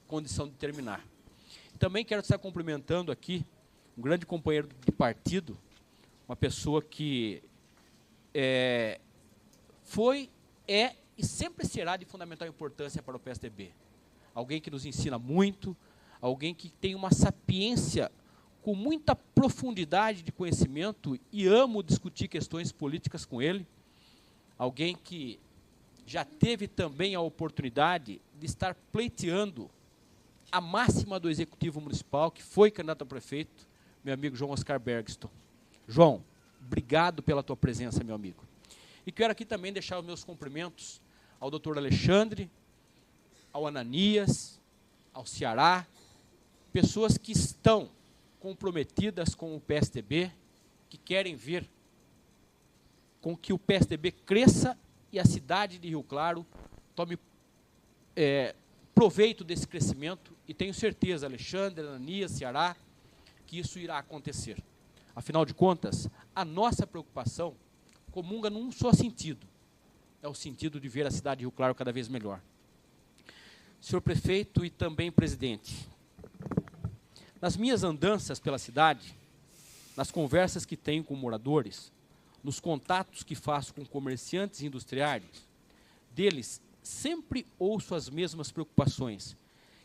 condição de terminar. Também quero estar cumprimentando aqui um grande companheiro de partido, uma pessoa que foi, é e sempre será de fundamental importância para o PSDB. Alguém que nos ensina muito, alguém que tem uma sapiência com muita profundidade de conhecimento e amo discutir questões políticas com ele. Alguém que já teve também a oportunidade de estar pleiteando a máxima do Executivo Municipal, que foi candidato a prefeito, meu amigo João Oscar Bergston. João, obrigado pela tua presença, meu amigo. E quero aqui também deixar os meus cumprimentos ao doutor Alexandre, ao Ananias, ao Ceará, pessoas que estão comprometidas com o PSDB, que querem ver com que o PSDB cresça e a cidade de Rio Claro tome proveito desse crescimento, e tenho certeza, Alexandre, Ananias, Ceará, que isso irá acontecer. Afinal de contas, a nossa preocupação comunga num só sentido, é o sentido de ver a cidade de Rio Claro cada vez melhor. Senhor prefeito e também presidente, nas minhas andanças pela cidade, nas conversas que tenho com moradores, nos contatos que faço com comerciantes e industriais, deles sempre ouço as mesmas preocupações,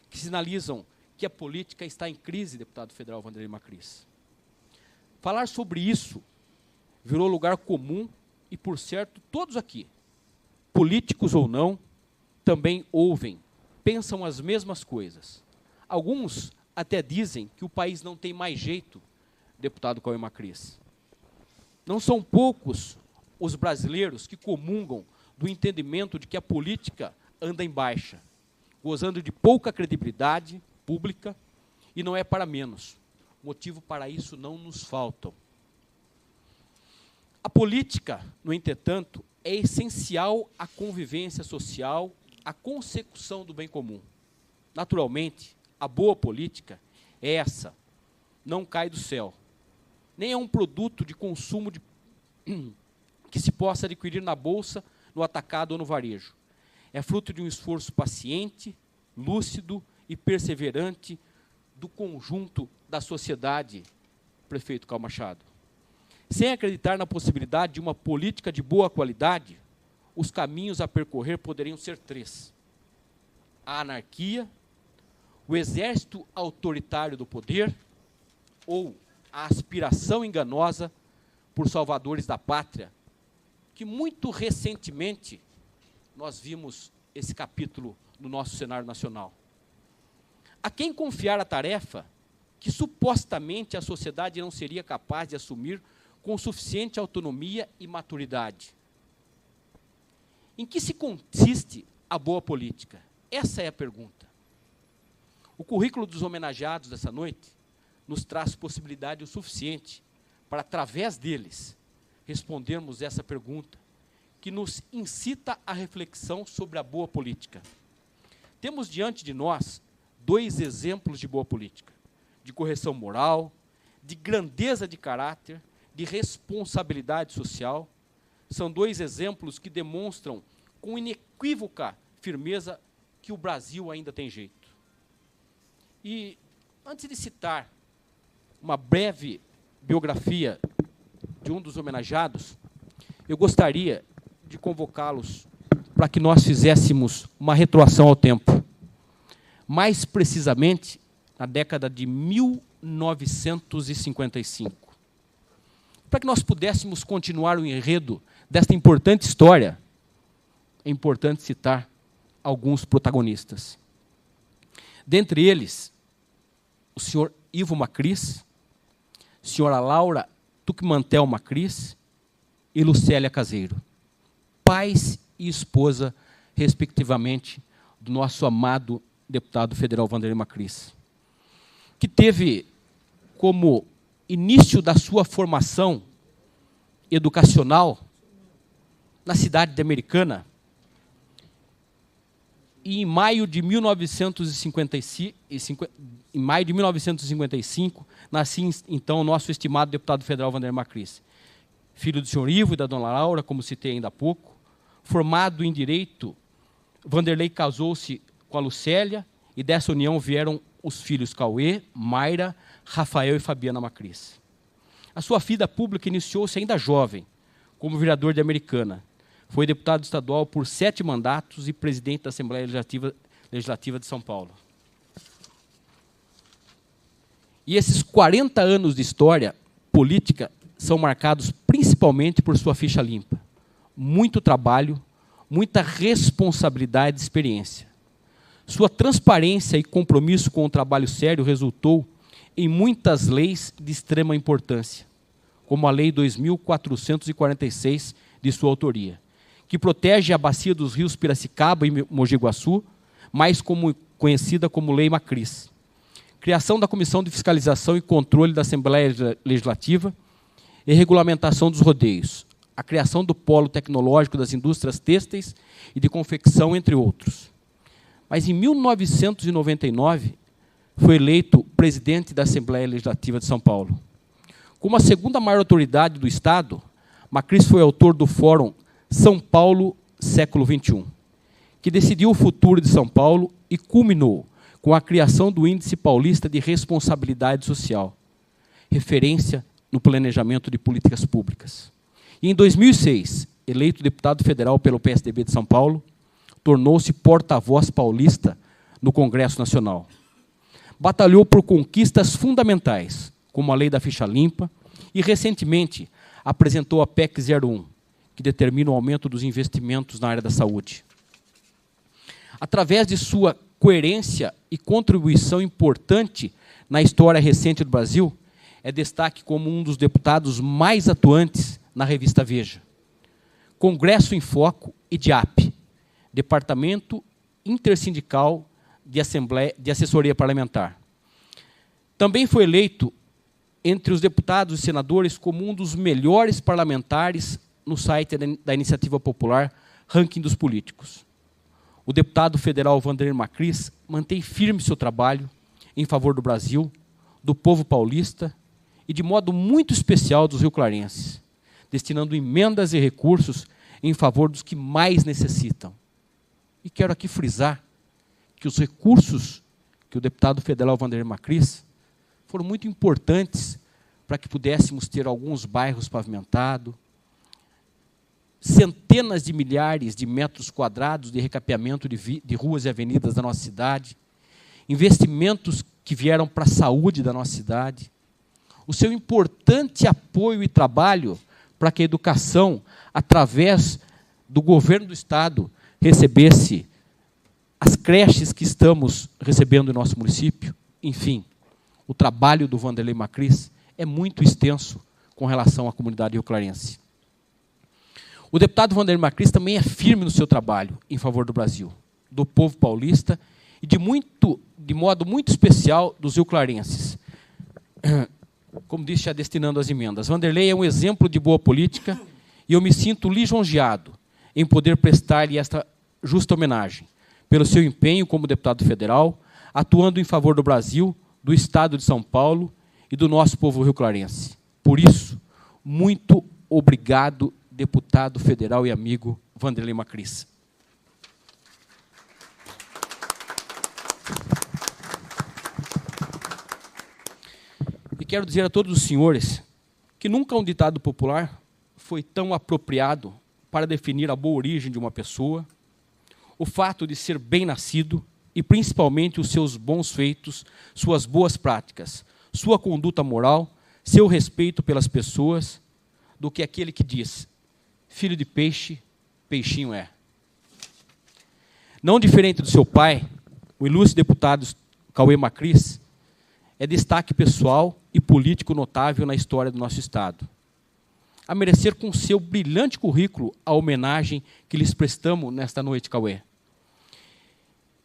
que sinalizam que a política está em crise, deputado federal Vanderlei Macris. Falar sobre isso virou lugar comum e, por certo, todos aqui, políticos ou não, também ouvem, pensam as mesmas coisas. Alguns até dizem que o país não tem mais jeito, deputado Cauê Macris. Não são poucos os brasileiros que comungam do entendimento de que a política anda em baixa, gozando de pouca credibilidade pública, e não é para menos. Motivo para isso não nos faltam. A política, no entretanto, é essencial à convivência social, à consecução do bem comum. Naturalmente, a boa política é essa, não cai do céu. Nem é um produto de consumo que se possa adquirir na bolsa, no atacado ou no varejo. É fruto de um esforço paciente, lúcido e perseverante do conjunto da sociedade, prefeito Cal Machado. Sem acreditar na possibilidade de uma política de boa qualidade, os caminhos a percorrer poderiam ser 3. A anarquia, o exército autoritário do poder ou a aspiração enganosa por salvadores da pátria, que muito recentemente nós vimos esse capítulo no nosso cenário nacional. A quem confiar a tarefa que supostamente a sociedade não seria capaz de assumir com suficiente autonomia e maturidade? Em que se consiste a boa política? Essa é a pergunta. O currículo dos homenageados dessa noite nos traz possibilidade o suficiente para, através deles, respondermos essa pergunta, que nos incita à reflexão sobre a boa política. Temos diante de nós 2 exemplos de boa política, de correção moral, de grandeza de caráter, de responsabilidade social. São 2 exemplos que demonstram com inequívoca firmeza que o Brasil ainda tem jeito. E, antes de citar uma breve biografia de um dos homenageados, eu gostaria de convocá-los para que nós fizéssemos uma retroação ao tempo. Mais precisamente, na década de 1955. Para que nós pudéssemos continuar o enredo desta importante história, é importante citar alguns protagonistas. Dentre eles, o senhor Ivo Macris, senhora Laura Tucmantel Macris e Lucélia Caseiro, pais e esposa, respectivamente, do nosso amado deputado federal Vanderlei Macris, que teve como início da sua formação educacional na cidade de Americana, e em maio de 1955, nascia, então, o nosso estimado deputado federal Vanderlei Macris, filho do senhor Ivo e da dona Laura, como citei ainda há pouco. Formado em Direito, Vanderlei casou-se com a Lucélia, e dessa união vieram os filhos Cauê, Mayra, Rafael e Fabiana Macris. A sua vida pública iniciou-se ainda jovem, como vereador de Americana. Foi deputado estadual por 7 mandatos e presidente da Assembleia Legislativa de São Paulo. E esses 40 anos de história política são marcados principalmente por sua ficha limpa. Muito trabalho, muita responsabilidade e experiência. Sua transparência e compromisso com o trabalho sério resultou em muitas leis de extrema importância, como a Lei 2.446, de sua autoria, que protege a bacia dos rios Piracicaba e Mogi Guaçu, mais conhecida como Lei Macris. Criação da Comissão de Fiscalização e Controle da Assembleia Legislativa e regulamentação dos rodeios. A criação do Polo Tecnológico das Indústrias Têxteis e de Confecção, entre outros. Mas, em 1999, foi eleito presidente da Assembleia Legislativa de São Paulo. Como a segunda maior autoridade do Estado, Macris foi autor do Fórum São Paulo, século XXI, que decidiu o futuro de São Paulo e culminou com a criação do Índice Paulista de Responsabilidade Social, referência no planejamento de políticas públicas. E, em 2006, eleito deputado federal pelo PSDB de São Paulo, tornou-se porta-voz paulista no Congresso Nacional. Batalhou por conquistas fundamentais, como a Lei da Ficha Limpa, e, recentemente, apresentou a PEC 01, que determina o aumento dos investimentos na área da saúde. Através de sua coerência e contribuição importante na história recente do Brasil, é destaque como um dos deputados mais atuantes na revista Veja. Congresso em Foco e DIAP, Departamento Intersindical de Assessoria Parlamentar. Também foi eleito entre os deputados e senadores como um dos melhores parlamentares no site da Iniciativa Popular Ranking dos Políticos. O deputado federal Vanderlei Macris mantém firme seu trabalho em favor do Brasil, do povo paulista e, de modo muito especial, dos rioclarenses, destinando emendas e recursos em favor dos que mais necessitam. E quero aqui frisar que os recursos que o deputado federal Vanderlei Macris foram muito importantes para que pudéssemos ter alguns bairros pavimentados, centenas de milhares de metros quadrados de recapeamento de ruas e avenidas da nossa cidade, investimentos que vieram para a saúde da nossa cidade, o seu importante apoio e trabalho para que a educação, através do governo do Estado, recebesse as creches que estamos recebendo em nosso município. Enfim, o trabalho do Vanderlei Macris é muito extenso com relação à comunidade rioclarense. O deputado Vanderlei Macris também é firme no seu trabalho em favor do Brasil, do povo paulista e de modo muito especial dos rioclarenses, como disse, já destinando as emendas. Vanderlei é um exemplo de boa política e eu me sinto lisonjeado em poder prestar-lhe esta justa homenagem, pelo seu empenho como deputado federal, atuando em favor do Brasil, do Estado de São Paulo e do nosso povo rio-clarense. Por isso, muito obrigado, deputado federal e amigo Vanderlei Macris. E quero dizer a todos os senhores que nunca um ditado popular foi tão apropriado para definir a boa origem de uma pessoa, o fato de ser bem-nascido e, principalmente, os seus bons feitos, suas boas práticas, sua conduta moral, seu respeito pelas pessoas, do que aquele que diz: filho de peixe, peixinho é. Não diferente do seu pai, o ilustre deputado Cauê Macris é destaque pessoal e político notável na história do nosso Estado. A merecer com seu brilhante currículo a homenagem que lhes prestamos nesta noite, Cauê.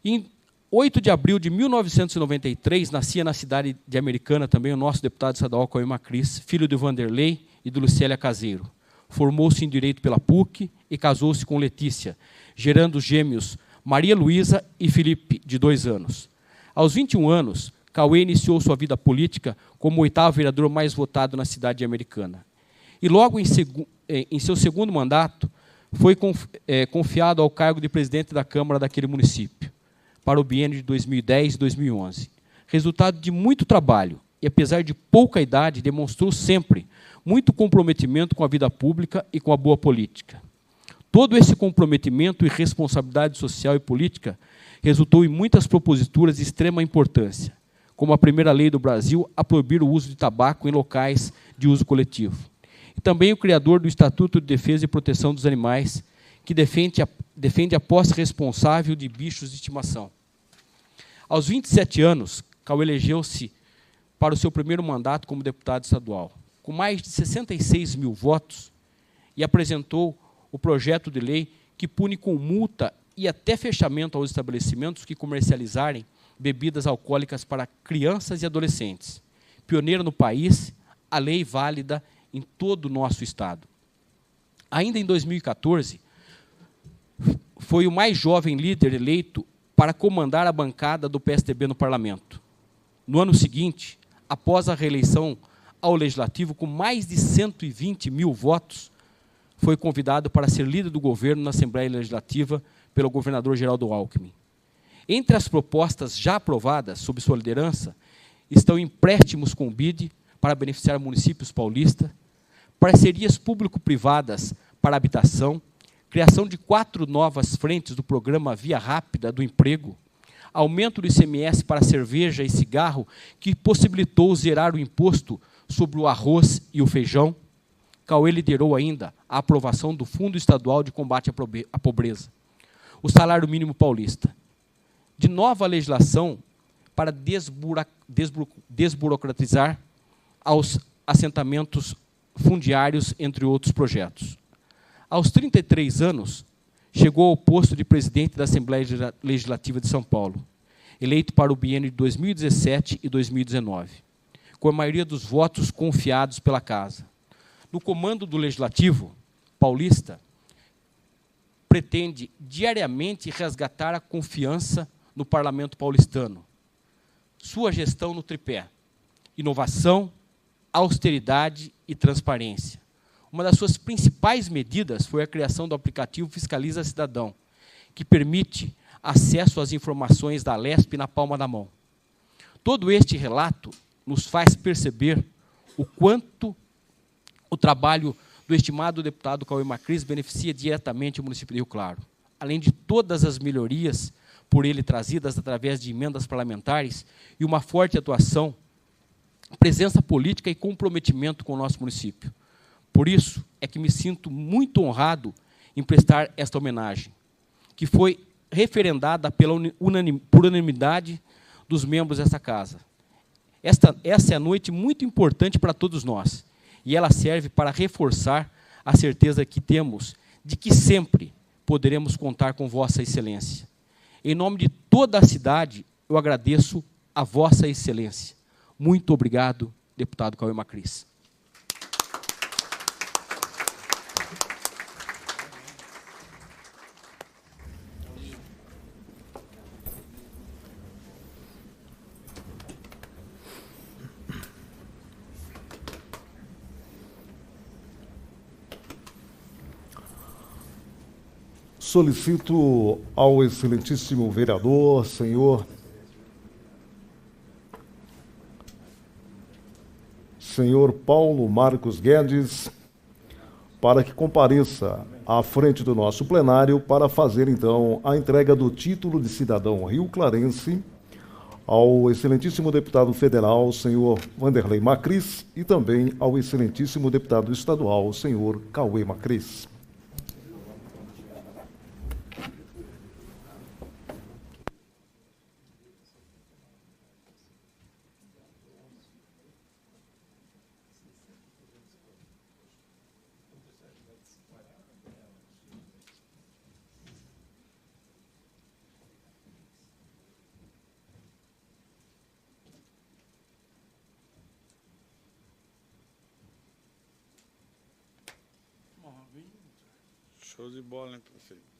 Em 8 de abril de 1993, nascia na cidade de Americana também o nosso deputado estadual Cauê Macris, filho de Vanderlei e de Lucélia Caseiro. Formou-se em Direito pela PUC e casou-se com Letícia, gerando os gêmeos Maria Luísa e Felipe, de 2 anos. Aos 21 anos, Cauê iniciou sua vida política como o 8º vereador mais votado na cidade de Americana. E logo em seu segundo mandato, foi confiado ao cargo de presidente da Câmara daquele município, para o biênio de 2010 e 2011. Resultado de muito trabalho, e apesar de pouca idade, demonstrou sempre muito comprometimento com a vida pública e com a boa política. Todo esse comprometimento e responsabilidade social e política resultou em muitas proposituras de extrema importância, como a primeira lei do Brasil a proibir o uso de tabaco em locais de uso coletivo. E também o criador do Estatuto de Defesa e Proteção dos Animais, que defende a posse responsável de bichos de estimação. Aos 27 anos, Cauê elegeu-se para o seu primeiro mandato como deputado estadual, com mais de 66 mil votos, e apresentou o projeto de lei que pune com multa e até fechamento aos estabelecimentos que comercializarem bebidas alcoólicas para crianças e adolescentes. Pioneiro no país, a lei válida em todo o nosso Estado. Ainda em 2014, foi o mais jovem líder eleito para comandar a bancada do PSDB no Parlamento. No ano seguinte, após a reeleição ao Legislativo, com mais de 120 mil votos, foi convidado para ser líder do governo na Assembleia Legislativa pelo governador Geraldo Alckmin. Entre as propostas já aprovadas sob sua liderança estão empréstimos com o BID para beneficiar municípios paulistas, parcerias público-privadas para habitação, criação de 4 novas frentes do programa Via Rápida do Emprego, aumento do ICMS para cerveja e cigarro, que possibilitou zerar o imposto sobre o arroz e o feijão. Cauê liderou ainda a aprovação do Fundo Estadual de Combate à Pobreza, o salário mínimo paulista, de nova legislação para desburocratizar aos assentamentos fundiários, entre outros projetos. Aos 33 anos, chegou ao posto de presidente da Assembleia Legislativa de São Paulo, eleito para o biênio de 2017 e 2019, com a maioria dos votos confiados pela Casa. No comando do Legislativo paulista, pretende diariamente resgatar a confiança no Parlamento paulistano. Sua gestão no tripé: inovação, austeridade e transparência. Uma das suas principais medidas foi a criação do aplicativo Fiscaliza Cidadão, que permite acesso às informações da Alesp na palma da mão. Todo este relato nos faz perceber o quanto o trabalho do estimado deputado Cauê Macris beneficia diretamente o município de Rio Claro. Além de todas as melhorias por ele trazidas através de emendas parlamentares e uma forte atuação, presença política e comprometimento com o nosso município. Por isso é que me sinto muito honrado em prestar esta homenagem, que foi referendada por unanimidade dos membros desta casa. Essa é a noite muito importante para todos nós, e ela serve para reforçar a certeza que temos de que sempre poderemos contar com Vossa Excelência. Em nome de toda a cidade, eu agradeço a Vossa Excelência. Muito obrigado, deputado Cauê Macris. Solicito ao excelentíssimo vereador, senhor Paulo Marcos Guedes, para que compareça à frente do nosso plenário para fazer, então, a entrega do título de cidadão rio-clarense ao excelentíssimo deputado federal, senhor Vanderlei Macris, e também ao excelentíssimo deputado estadual, senhor Cauê Macris. Show de bola, hein, prefeito?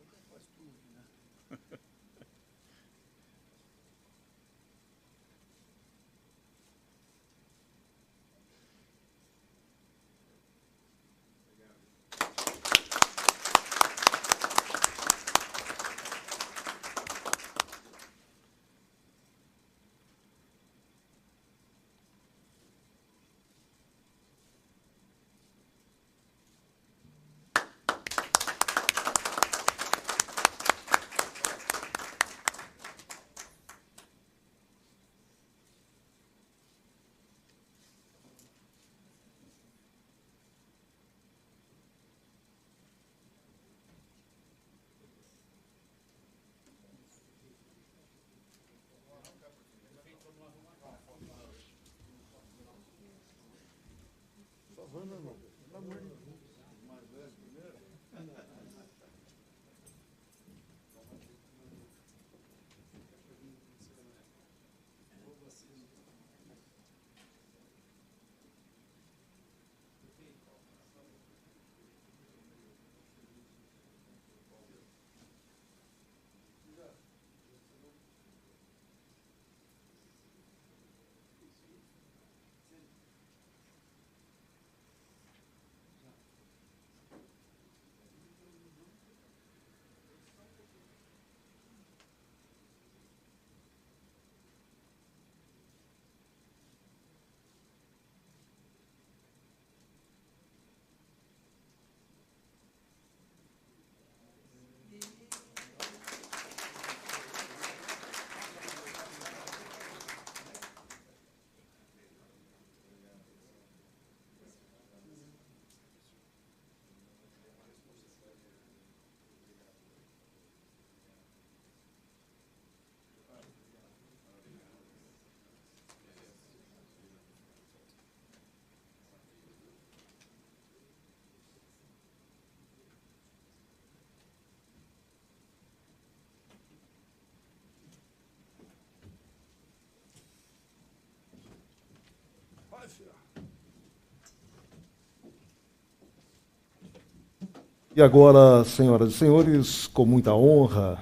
E agora, senhoras e senhores, com muita honra,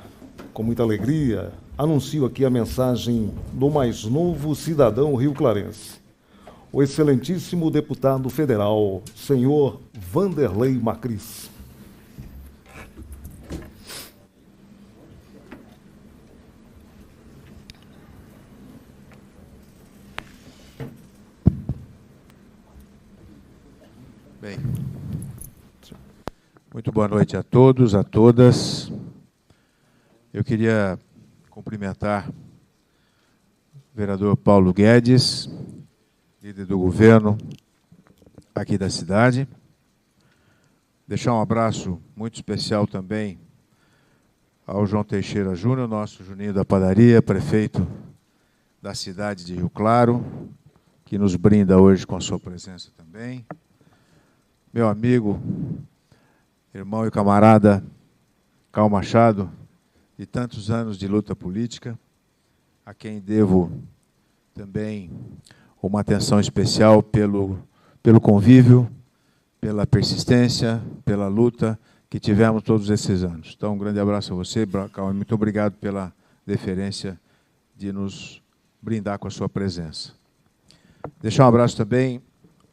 com muita alegria, anuncio aqui a mensagem do mais novo cidadão rio-clarense, o excelentíssimo deputado federal, senhor Vanderlei Macris. Bem, muito boa noite a todos, a todas. Eu queria cumprimentar o vereador Paulo Guedes, líder do governo aqui da cidade. Deixar um abraço muito especial também ao João Teixeira Júnior, nosso Juninho da Padaria, prefeito da cidade de Rio Claro, que nos brinda hoje com a sua presença também. Meu amigo, irmão e camarada Cal Machado, de tantos anos de luta política, a quem devo também uma atenção especial pelo convívio, pela persistência, pela luta que tivemos todos esses anos. Então, um grande abraço a você, Cauê. Muito obrigado pela deferência de nos brindar com a sua presença. Deixar um abraço também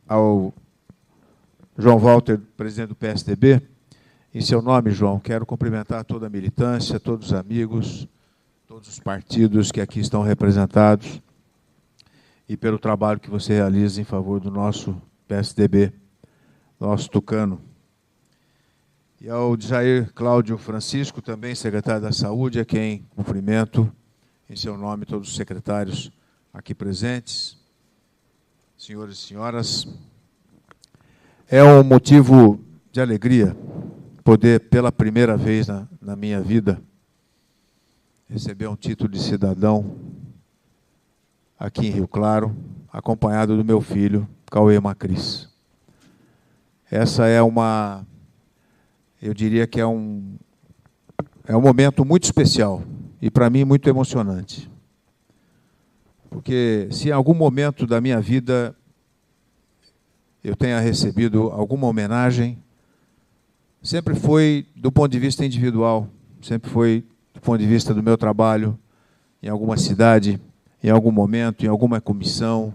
ao João Walter, presidente do PSDB. Em seu nome, João, quero cumprimentar toda a militância, todos os amigos, todos os partidos que aqui estão representados e pelo trabalho que você realiza em favor do nosso PSDB, nosso tucano. E ao Jair Cláudio Francisco, também secretário da Saúde, a quem cumprimento, em seu nome, todos os secretários aqui presentes, senhores e senhoras. É um motivo de alegria poder, pela primeira vez na minha vida, receber um título de cidadão aqui em Rio Claro, acompanhado do meu filho, Cauê Macris. Essa é eu diria que é um momento muito especial e, para mim, muito emocionante. Porque se em algum momento da minha vida eu tenha recebido alguma homenagem, sempre foi do ponto de vista individual, sempre foi do ponto de vista do meu trabalho, em alguma cidade, em algum momento, em alguma comissão,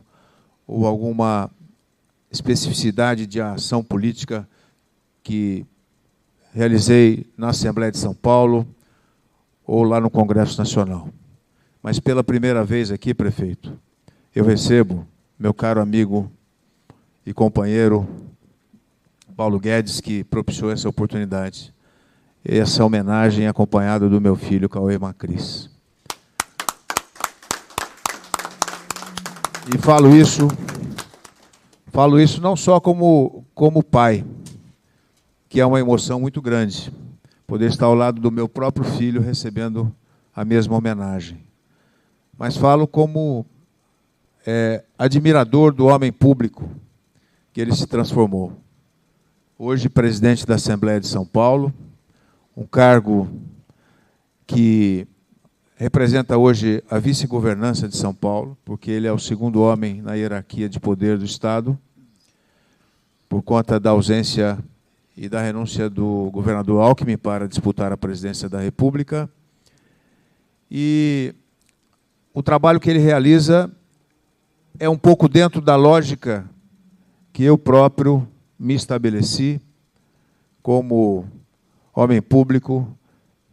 ou alguma especificidade de ação política que realizei na Assembleia de São Paulo ou lá no Congresso Nacional. Mas pela primeira vez aqui, prefeito, eu recebo meu caro amigo e companheiro Paulo Guedes, que propiciou essa oportunidade, e essa homenagem acompanhada do meu filho Cauê Macris. E falo isso não só como pai, que é uma emoção muito grande, poder estar ao lado do meu próprio filho recebendo a mesma homenagem. Mas falo como admirador do homem público que ele se transformou. Hoje, presidente da Assembleia de São Paulo, um cargo que representa hoje a vice-governança de São Paulo, porque ele é o segundo homem na hierarquia de poder do Estado, por conta da ausência e da renúncia do governador Alckmin para disputar a presidência da República. E o trabalho que ele realiza é um pouco dentro da lógica que eu próprio me estabeleci como homem público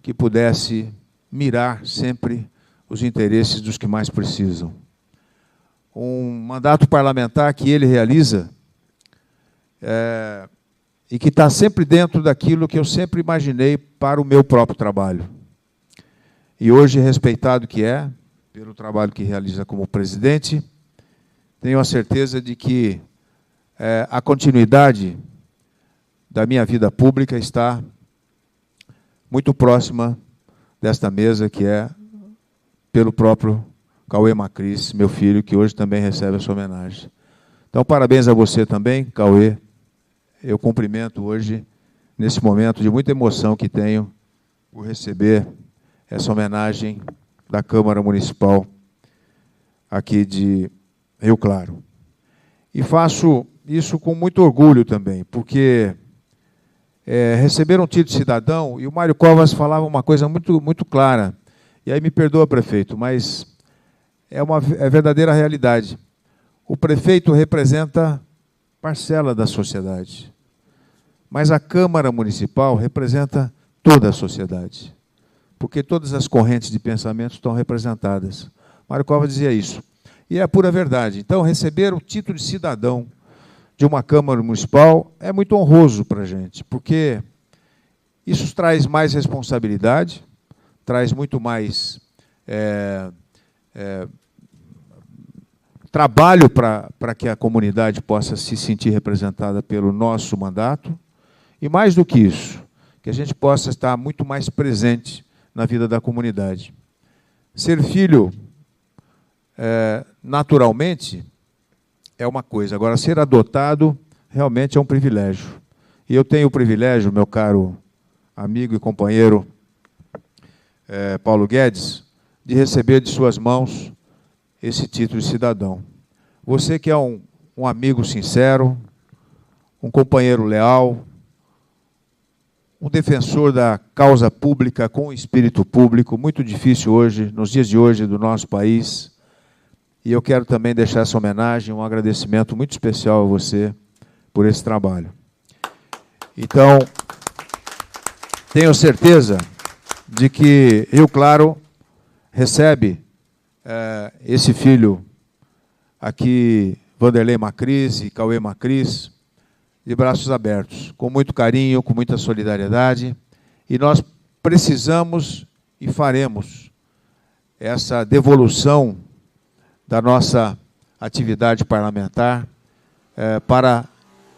que pudesse mirar sempre os interesses dos que mais precisam. Um mandato parlamentar que ele realiza e que está sempre dentro daquilo que eu sempre imaginei para o meu próprio trabalho. E hoje, respeitado que é, pelo trabalho que realiza como presidente, tenho a certeza de que a continuidade da minha vida pública está muito próxima desta mesa, que é pelo próprio Cauê Macris, meu filho, que hoje também recebe a sua homenagem. Então, parabéns a você também, Cauê. Eu cumprimento hoje, nesse momento de muita emoção que tenho, por receber essa homenagem da Câmara Municipal aqui de Rio Claro. E faço isso com muito orgulho também, porque receber um título de cidadão, e o Mário Covas falava uma coisa muito clara, e aí me perdoa, prefeito, mas é verdadeira realidade. O prefeito representa parcela da sociedade, mas a Câmara Municipal representa toda a sociedade, porque todas as correntes de pensamento estão representadas. Mário Covas dizia isso, e é a pura verdade. Então, receber o título de cidadão de uma Câmara Municipal é muito honroso para a gente, porque isso traz mais responsabilidade, traz muito mais trabalho para que a comunidade possa se sentir representada pelo nosso mandato, e mais do que isso, que a gente possa estar muito mais presente na vida da comunidade. Ser filho, naturalmente, é uma coisa. Agora, ser adotado realmente é um privilégio. E eu tenho o privilégio, meu caro amigo e companheiro Paulo Guedes, de receber de suas mãos esse título de cidadão. Você que é um amigo sincero, um companheiro leal, um defensor da causa pública com espírito público, muito difícil hoje, nos dias de hoje do nosso país. E eu quero também deixar essa homenagem, um agradecimento muito especial a você por esse trabalho. Então, tenho certeza de que Rio Claro recebe esse filho aqui, Vanderlei Macris e Cauê Macris, de braços abertos, com muito carinho, com muita solidariedade, e nós precisamos e faremos essa devolução da nossa atividade parlamentar para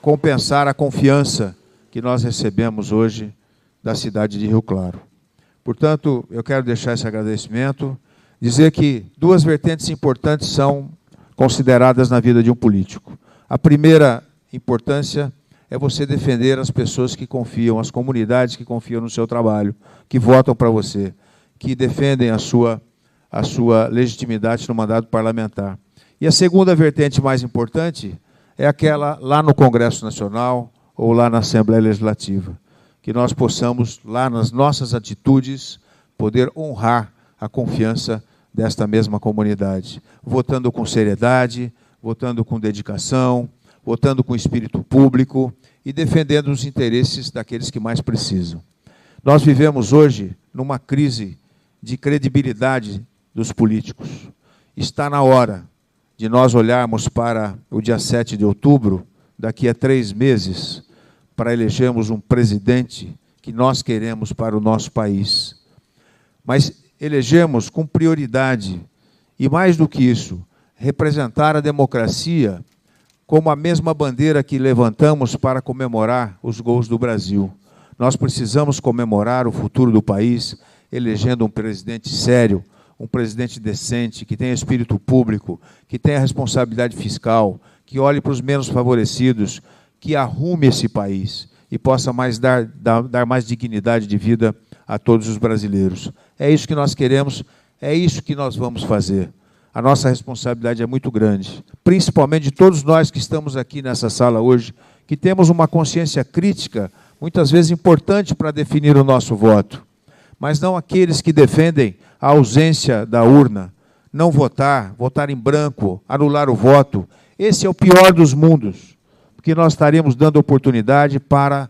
compensar a confiança que nós recebemos hoje da cidade de Rio Claro. Portanto, eu quero deixar esse agradecimento, dizer que duas vertentes importantes são consideradas na vida de um político. A primeira importância é você defender as pessoas que confiam, as comunidades que confiam no seu trabalho, que votam para você, que defendem a sua legitimidade no mandato parlamentar. E a segunda vertente mais importante é aquela lá no Congresso Nacional ou lá na Assembleia Legislativa, que nós possamos, lá nas nossas atitudes, poder honrar a confiança desta mesma comunidade, votando com seriedade, votando com dedicação, votando com espírito público e defendendo os interesses daqueles que mais precisam. Nós vivemos hoje numa crise de credibilidade dos políticos. Está na hora de nós olharmos para o dia 7 de outubro, daqui a 3 meses, para elegermos um presidente que nós queremos para o nosso país. Mas elegemos com prioridade, e mais do que isso, representar a democracia como a mesma bandeira que levantamos para comemorar os gols do Brasil. Nós precisamos comemorar o futuro do país, elegendo um presidente sério, um presidente decente, que tenha espírito público, que tenha responsabilidade fiscal, que olhe para os menos favorecidos, que arrume esse país e possa dar mais dignidade de vida a todos os brasileiros. É isso que nós queremos, é isso que nós vamos fazer. A nossa responsabilidade é muito grande, principalmente de todos nós que estamos aqui nessa sala hoje, que temos uma consciência crítica, muitas vezes importante para definir o nosso voto, mas não aqueles que defendem a ausência da urna, não votar, votar em branco, anular o voto. Esse é o pior dos mundos, porque nós estaremos dando oportunidade para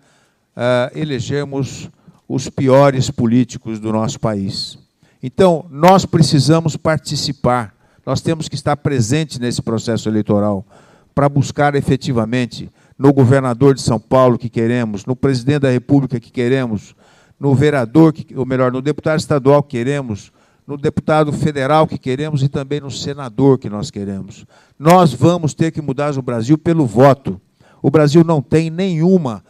elegermos os piores políticos do nosso país. Então, nós precisamos participar, nós temos que estar presentes nesse processo eleitoral para buscar efetivamente no governador de São Paulo que queremos, no presidente da República que queremos, no vereador, ou melhor, no deputado estadual que queremos, no deputado federal que queremos e também no senador que nós queremos. Nós vamos ter que mudar o Brasil pelo voto. O Brasil não tem nenhuma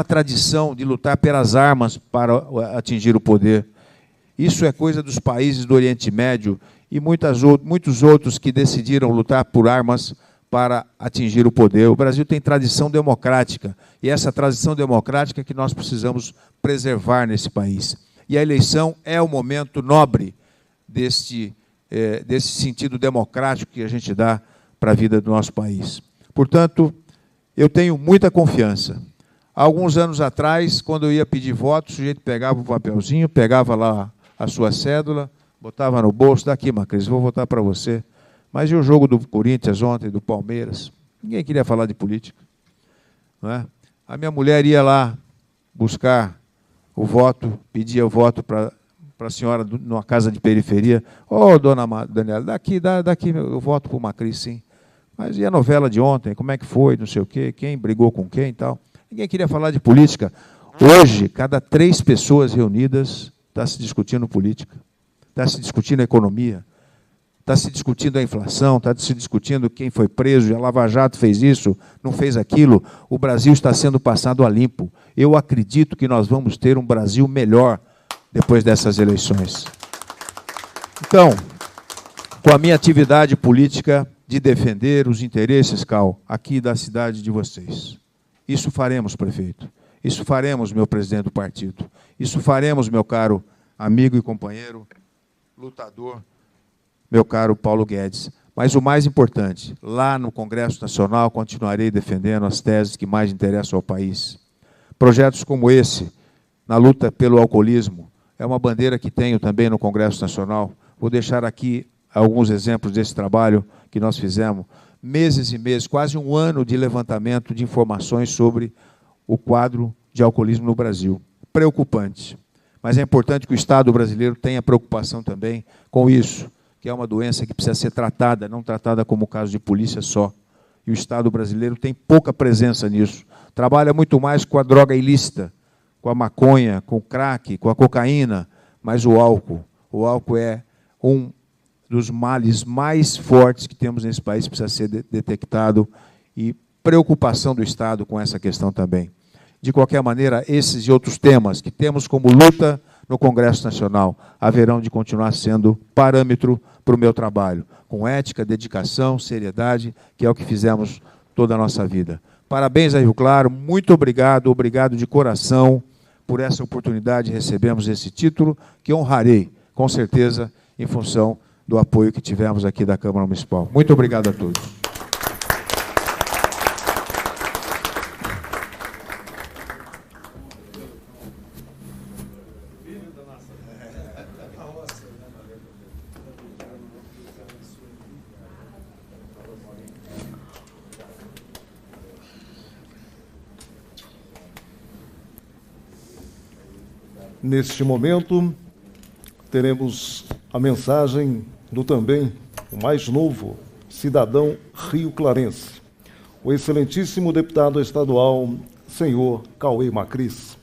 tradição de lutar pelas armas para atingir o poder. Isso é coisa dos países do Oriente Médio e muitos outros que decidiram lutar por armas para atingir o poder. O Brasil tem tradição democrática, e essa tradição democrática que nós precisamos preservar nesse país. E a eleição é o momento nobre desse sentido democrático que a gente dá para a vida do nosso país. Portanto, eu tenho muita confiança. Há alguns anos atrás, quando eu ia pedir voto, o sujeito pegava um papelzinho, pegava lá a sua cédula, botava no bolso, daqui, Macris, vou votar para você. Mas e o jogo do Corinthians ontem, do Palmeiras? Ninguém queria falar de política. Não é? A minha mulher ia lá buscar o voto, pedia o voto para a senhora numa casa de periferia. Ô, dona Daniela, daqui eu voto para o Macris, sim. Mas e a novela de ontem? Como é que foi? Não sei o quê, quem brigou com quem e tal. Ninguém queria falar de política. Hoje, cada 3 pessoas reunidas está se discutindo política, está se discutindo economia, está se discutindo a inflação, está se discutindo quem foi preso, a Lava Jato fez isso, não fez aquilo. O Brasil está sendo passado a limpo. Eu acredito que nós vamos ter um Brasil melhor depois dessas eleições. Então, com a minha atividade política de defender os interesses, Cal, aqui da cidade de vocês. Isso faremos, prefeito. Isso faremos, meu presidente do partido. Isso faremos, meu caro amigo e companheiro, lutador, meu caro Paulo Guedes, Mas o mais importante, lá no Congresso Nacional, continuarei defendendo as teses que mais interessam ao país. Projetos como esse, na luta pelo alcoolismo, é uma bandeira que tenho também no Congresso Nacional. Vou deixar aqui alguns exemplos desse trabalho que nós fizemos. Meses e meses, quase um ano de levantamento de informações sobre o quadro de alcoolismo no Brasil. Preocupante. Mas é importante que o Estado brasileiro tenha preocupação também com isso, que é uma doença que precisa ser tratada, não tratada como caso de polícia só. E o Estado brasileiro tem pouca presença nisso. Trabalha muito mais com a droga ilícita, com a maconha, com o crack, com a cocaína, mas o álcool é um dos males mais fortes que temos nesse país, precisa ser detectado, e preocupação do Estado com essa questão também. De qualquer maneira, esses e outros temas que temos como luta no Congresso Nacional haverão de continuar sendo parâmetro para o meu trabalho, com ética, dedicação, seriedade, que é o que fizemos toda a nossa vida. Parabéns a Rio Claro, muito obrigado, obrigado de coração por essa oportunidade de recebermos esse título, que honrarei, com certeza, em função do apoio que tivemos aqui da Câmara Municipal. Muito obrigado a todos. Neste momento, teremos a mensagem do também o mais novo cidadão rio-clarense, o excelentíssimo deputado estadual, senhor Cauê Macris.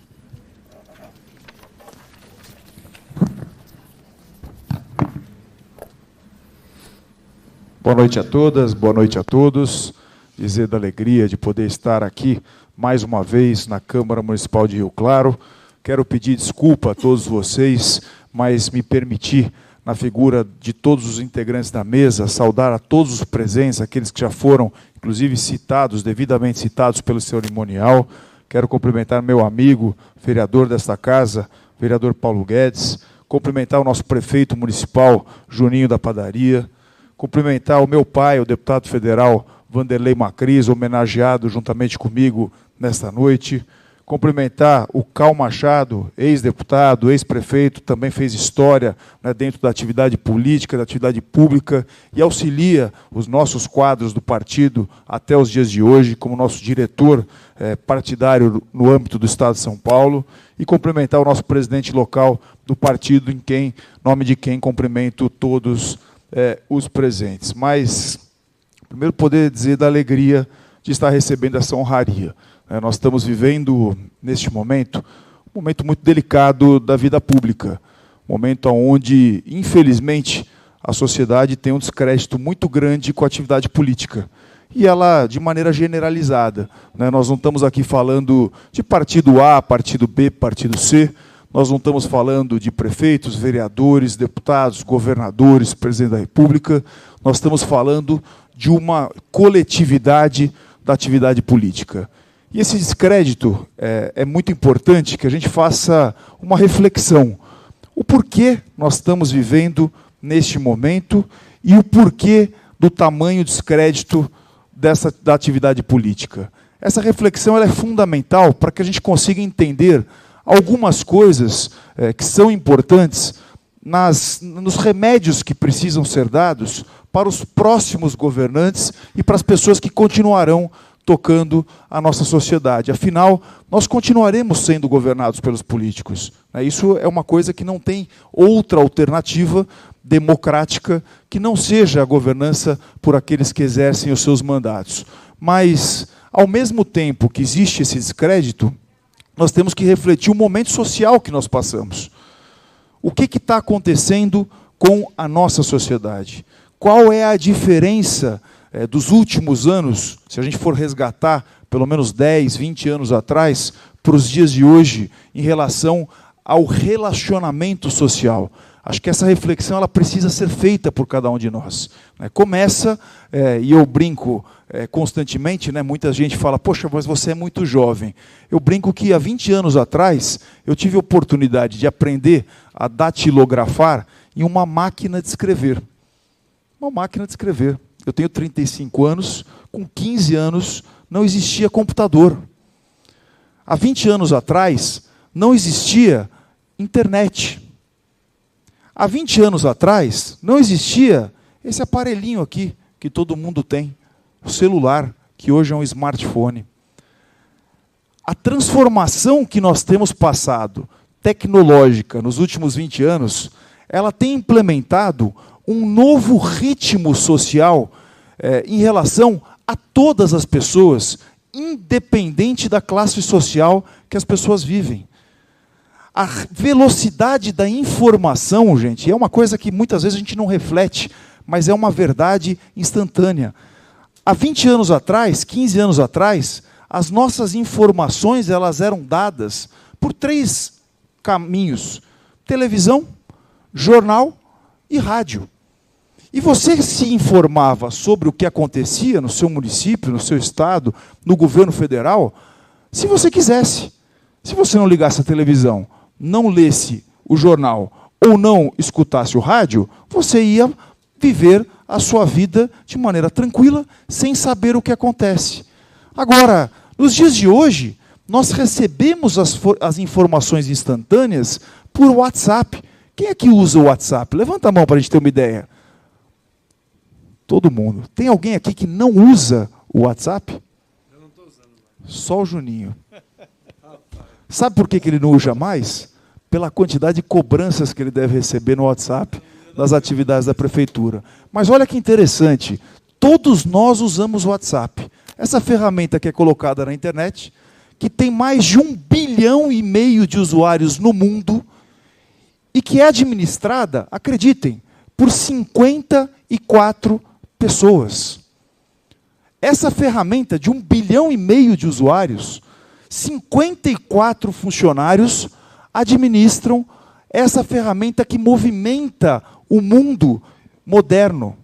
Boa noite a todas, boa noite a todos. Dizer da alegria de poder estar aqui mais uma vez na Câmara Municipal de Rio Claro. Quero pedir desculpa a todos vocês, mas me permitir, na figura de todos os integrantes da mesa, saudar a todos os presentes, aqueles que já foram, inclusive, citados, devidamente citados pelo cerimonial. Quero cumprimentar meu amigo, vereador desta casa, vereador Paulo Guedes, cumprimentar o nosso prefeito municipal, Juninho da Padaria, cumprimentar o meu pai, o deputado federal Vanderlei Macris, homenageado juntamente comigo nesta noite, cumprimentar o Cal Machado, ex-deputado, ex-prefeito, também fez história, né, dentro da atividade política, da atividade pública, e auxilia os nossos quadros do partido até os dias de hoje, como nosso diretor partidário no âmbito do Estado de São Paulo, e cumprimentar o nosso presidente local do partido, em nome de quem cumprimento todos os presentes. Mas, primeiro, poder dizer da alegria de estar recebendo essa honraria. Nós estamos vivendo, neste momento, um momento muito delicado da vida pública, um momento onde, infelizmente, a sociedade tem um descrédito muito grande com a atividade política, e ela de maneira generalizada. Nós não estamos aqui falando de partido A, partido B, partido C, nós não estamos falando de prefeitos, vereadores, deputados, governadores, presidente da República, nós estamos falando de uma coletividade da atividade política. E esse descrédito é muito importante que a gente faça uma reflexão. O porquê nós estamos vivendo neste momento e o porquê do tamanho descrédito da atividade política. Essa reflexão ela é fundamental para que a gente consiga entender algumas coisas que são importantes nos remédios que precisam ser dados para os próximos governantes e para as pessoas que continuarão tocando a nossa sociedade. Afinal, nós continuaremos sendo governados pelos políticos. Isso é uma coisa que não tem outra alternativa democrática que não seja a governança por aqueles que exercem os seus mandatos. Mas, ao mesmo tempo que existe esse descrédito, nós temos que refletir o momento social que nós passamos. O que está acontecendo com a nossa sociedade? Qual é a diferença dos últimos anos, se a gente for resgatar pelo menos 10, 20 anos atrás, para os dias de hoje, em relação ao relacionamento social? Acho que essa reflexão ela precisa ser feita por cada um de nós. Começa, e eu brinco constantemente, muita gente fala, poxa, mas você é muito jovem. Eu brinco que há 20 anos atrás, eu tive a oportunidade de aprender a datilografar em uma máquina de escrever. Uma máquina de escrever. Eu tenho 35 anos, com 15 anos não existia computador. Há 20 anos atrás não existia internet. Há 20 anos atrás não existia esse aparelhinho aqui que todo mundo tem, o celular, que hoje é um smartphone. A transformação que nós temos passado, tecnológica, nos últimos 20 anos, ela tem implementado um novo ritmo social em relação a todas as pessoas, independente da classe social que as pessoas vivem. A velocidade da informação, gente, é uma coisa que muitas vezes a gente não reflete, mas é uma verdade instantânea. Há 20 anos atrás, 15 anos atrás, as nossas informações elas eram dadas por 3 caminhos: televisão, jornal e rádio. E você se informava sobre o que acontecia no seu município, no seu estado, no governo federal, se você quisesse. Se você não ligasse a televisão, não lesse o jornal ou não escutasse o rádio, você ia viver a sua vida de maneira tranquila, sem saber o que acontece. Agora, nos dias de hoje, nós recebemos as informações instantâneas por WhatsApp. Quem é que usa o WhatsApp? Levanta a mão para a gente ter uma ideia. Todo mundo. Tem alguém aqui que não usa o WhatsApp? Eu não estou usando mais. Só o Juninho. Sabe por que ele não usa mais? Pela quantidade de cobranças que ele deve receber no WhatsApp das atividades da prefeitura. Mas olha que interessante, todos nós usamos o WhatsApp. Essa ferramenta que é colocada na internet, que tem mais de 1,5 bilhão de usuários no mundo, e que é administrada, acreditem, por 54 pessoas. Essa ferramenta de 1,5 bilhão de usuários, 54 funcionários administram essa ferramenta que movimenta o mundo moderno,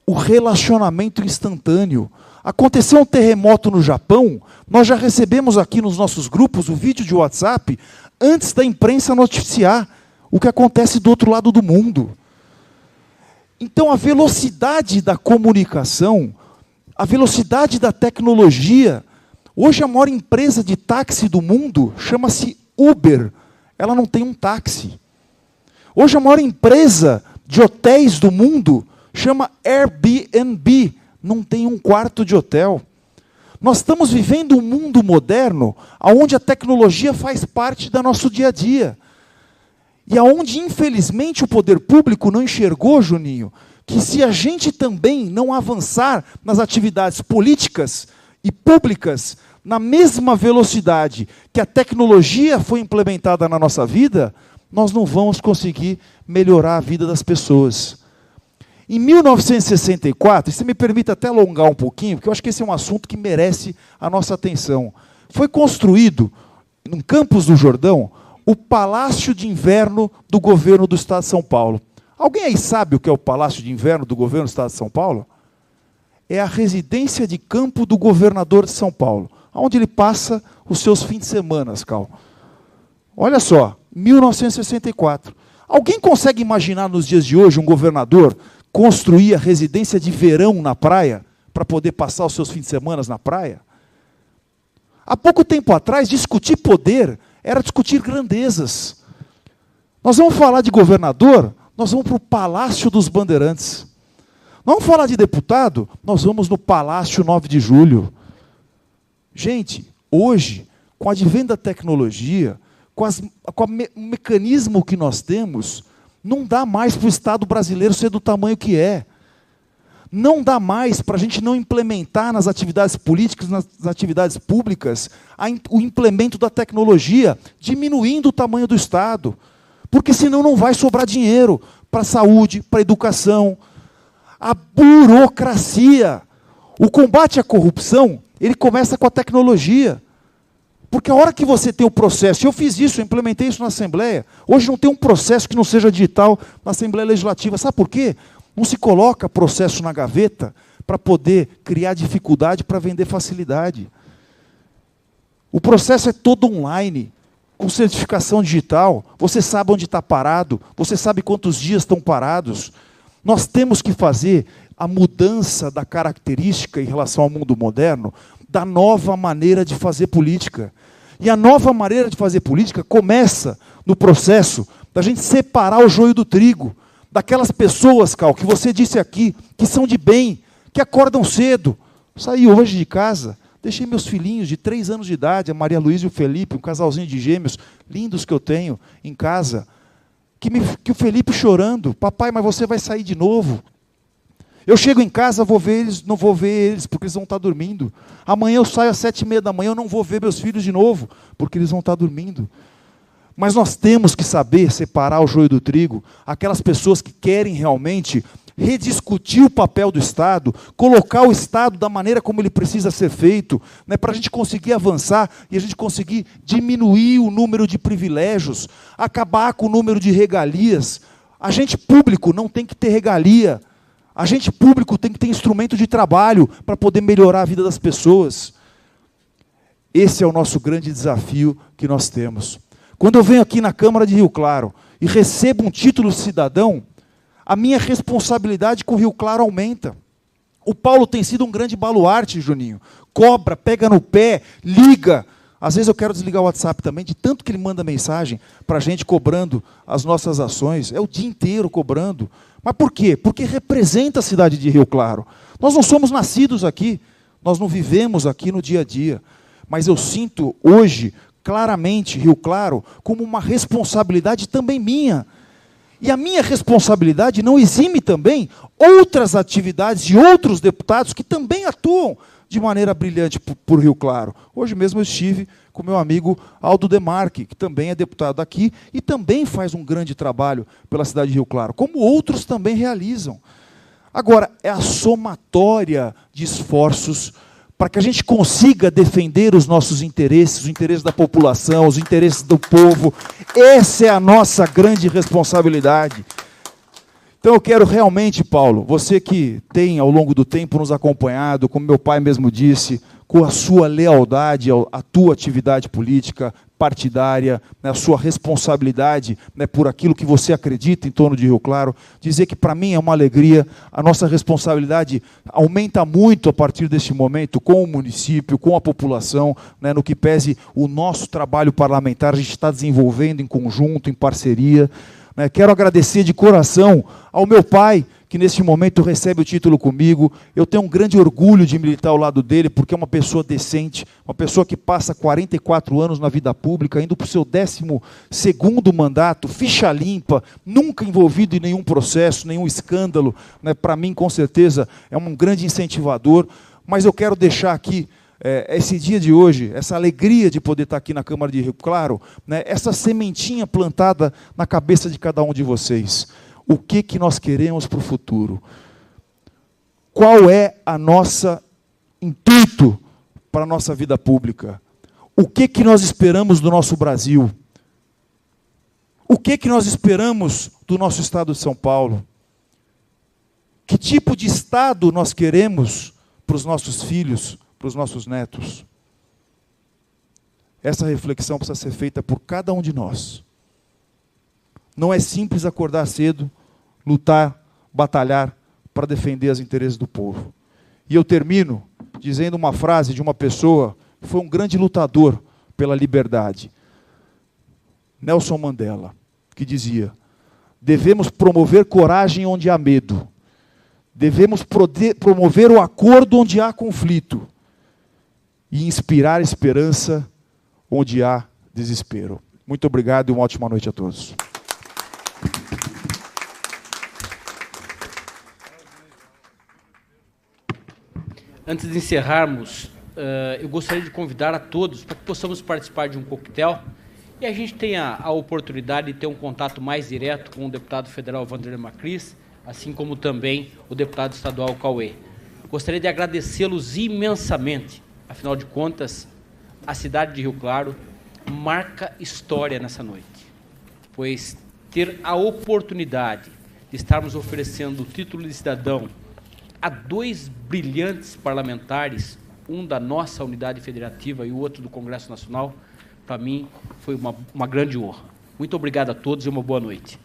o relacionamento instantâneo. Aconteceu um terremoto no Japão, nós já recebemos aqui nos nossos grupos o vídeo de WhatsApp antes da imprensa noticiar o que acontece do outro lado do mundo. Então a velocidade da comunicação, a velocidade da tecnologia. Hoje a maior empresa de táxi do mundo chama-se Uber. Ela não tem um táxi. Hoje a maior empresa de hotéis do mundo chama Airbnb. Não tem um quarto de hotel. Nós estamos vivendo um mundo moderno onde a tecnologia faz parte do nosso dia a dia. E aonde, infelizmente, o poder público não enxergou, Juninho, que se a gente também não avançar nas atividades políticas e públicas na mesma velocidade que a tecnologia foi implementada na nossa vida, nós não vamos conseguir melhorar a vida das pessoas. Em 1964, e se me permite até alongar um pouquinho, porque eu acho que esse é um assunto que merece a nossa atenção, foi construído, no Campos do Jordão, o Palácio de Inverno do governo do Estado de São Paulo. Alguém aí sabe o que é o Palácio de Inverno do governo do Estado de São Paulo? É a residência de campo do governador de São Paulo, onde ele passa os seus fins de semana, Cal. Olha só, 1964. Alguém consegue imaginar nos dias de hoje um governador construir a residência de verão na praia para poder passar os seus fins de semana na praia? Há pouco tempo atrás, discutir poder era discutir grandezas. Nós vamos falar de governador, nós vamos para o Palácio dos Bandeirantes. Nós vamos falar de deputado, nós vamos no Palácio 9 de Julho. Gente, hoje, com o advento da tecnologia, com o mecanismo que nós temos, não dá mais para o Estado brasileiro ser do tamanho que é. Não dá mais para a gente não implementar nas atividades políticas, nas atividades públicas, o implemento da tecnologia, diminuindo o tamanho do Estado. Porque senão não vai sobrar dinheiro para a saúde, para a educação. A burocracia, o combate à corrupção, ele começa com a tecnologia. Porque a hora que você tem o processo, eu fiz isso, eu implementei isso na Assembleia, hoje não tem um processo que não seja digital na Assembleia Legislativa. Sabe por quê? Não se coloca processo na gaveta para poder criar dificuldade para vender facilidade. O processo é todo online, com certificação digital, você sabe onde está parado, você sabe quantos dias estão parados. Nós temos que fazer a mudança da característica em relação ao mundo moderno, da nova maneira de fazer política. E a nova maneira de fazer política começa no processo da gente separar o joio do trigo, daquelas pessoas, Cal, que você disse aqui, que são de bem, que acordam cedo. Saí hoje de casa, deixei meus filhinhos de 3 anos de idade, a Maria Luísa e o Felipe, um casalzinho de gêmeos lindos que eu tenho em casa, que o Felipe chorando, papai, mas você vai sair de novo. Eu chego em casa, vou ver eles, não vou ver eles, porque eles vão estar dormindo. Amanhã eu saio às 7h30 da manhã, eu não vou ver meus filhos de novo, porque eles vão estar dormindo. Mas nós temos que saber separar o joio do trigo, aquelas pessoas que querem realmente rediscutir o papel do Estado, colocar o Estado da maneira como ele precisa ser feito, né, para a gente conseguir avançar e a gente conseguir diminuir o número de privilégios, acabar com o número de regalias. Agente público não tem que ter regalia. Agente público tem que ter instrumento de trabalho para poder melhorar a vida das pessoas. Esse é o nosso grande desafio que nós temos. Quando eu venho aqui na Câmara de Rio Claro e recebo um título de cidadão, a minha responsabilidade com o Rio Claro aumenta. O Paulo tem sido um grande baluarte, Juninho. Cobra, pega no pé, liga. Às vezes eu quero desligar o WhatsApp também, de tanto que ele manda mensagem para a gente cobrando as nossas ações. É o dia inteiro cobrando. Mas por quê? Porque representa a cidade de Rio Claro. Nós não somos nascidos aqui, nós não vivemos aqui no dia a dia. Mas eu sinto hoje, claramente, Rio Claro, como uma responsabilidade também minha. E a minha responsabilidade não exime também outras atividades de outros deputados que também atuam de maneira brilhante por Rio Claro. Hoje mesmo eu estive com meu amigo Aldo Demarque, que também é deputado aqui e também faz um grande trabalho pela cidade de Rio Claro, como outros também realizam. Agora, é a somatória de esforços para que a gente consiga defender os nossos interesses, os interesses da população, os interesses do povo. Essa é a nossa grande responsabilidade. Então eu quero realmente, Paulo, você que tem ao longo do tempo nos acompanhado, como meu pai mesmo disse, com a sua lealdade à tua atividade política, partidária, né, a sua responsabilidade, né, por aquilo que você acredita em torno de Rio Claro, dizer que para mim é uma alegria, a nossa responsabilidade aumenta muito a partir deste momento com o município, com a população, né, no que pese o nosso trabalho parlamentar, a gente está desenvolvendo em conjunto, em parceria. Né. Quero agradecer de coração ao meu pai, que neste momento recebe o título comigo. Eu tenho um grande orgulho de militar ao lado dele, porque é uma pessoa decente, uma pessoa que passa 44 anos na vida pública, indo para o seu 12º mandato, ficha limpa, nunca envolvido em nenhum processo, nenhum escândalo. Né? Para mim, com certeza, é um grande incentivador. Mas eu quero deixar aqui, esse dia de hoje, essa alegria de poder estar aqui na Câmara de Rio Claro, né? Essa sementinha plantada na cabeça de cada um de vocês. O que nós queremos para o futuro? Qual é a nossa intuito para a nossa vida pública? O que nós esperamos do nosso Brasil? O que nós esperamos do nosso Estado de São Paulo? Que tipo de Estado nós queremos para os nossos filhos, para os nossos netos? Essa reflexão precisa ser feita por cada um de nós. Não é simples acordar cedo, lutar, batalhar para defender os interesses do povo. E eu termino dizendo uma frase de uma pessoa que foi um grande lutador pela liberdade. Nelson Mandela, que dizia: devemos promover coragem onde há medo. Devemos promover o acordo onde há conflito. E inspirar esperança onde há desespero. Muito obrigado e uma ótima noite a todos. Antes de encerrarmos, eu gostaria de convidar a todos para que possamos participar de um coquetel e a gente tenha a oportunidade de ter um contato mais direto com o deputado federal Vanderlei Macris, assim como também o deputado estadual Cauê. Gostaria de agradecê-los imensamente. Afinal de contas, a cidade de Rio Claro marca história nessa noite, pois ter a oportunidade de estarmos oferecendo o título de cidadão a 2 brilhantes parlamentares, um da nossa unidade federativa e o outro do Congresso Nacional, para mim foi uma grande honra. Muito obrigado a todos e uma boa noite.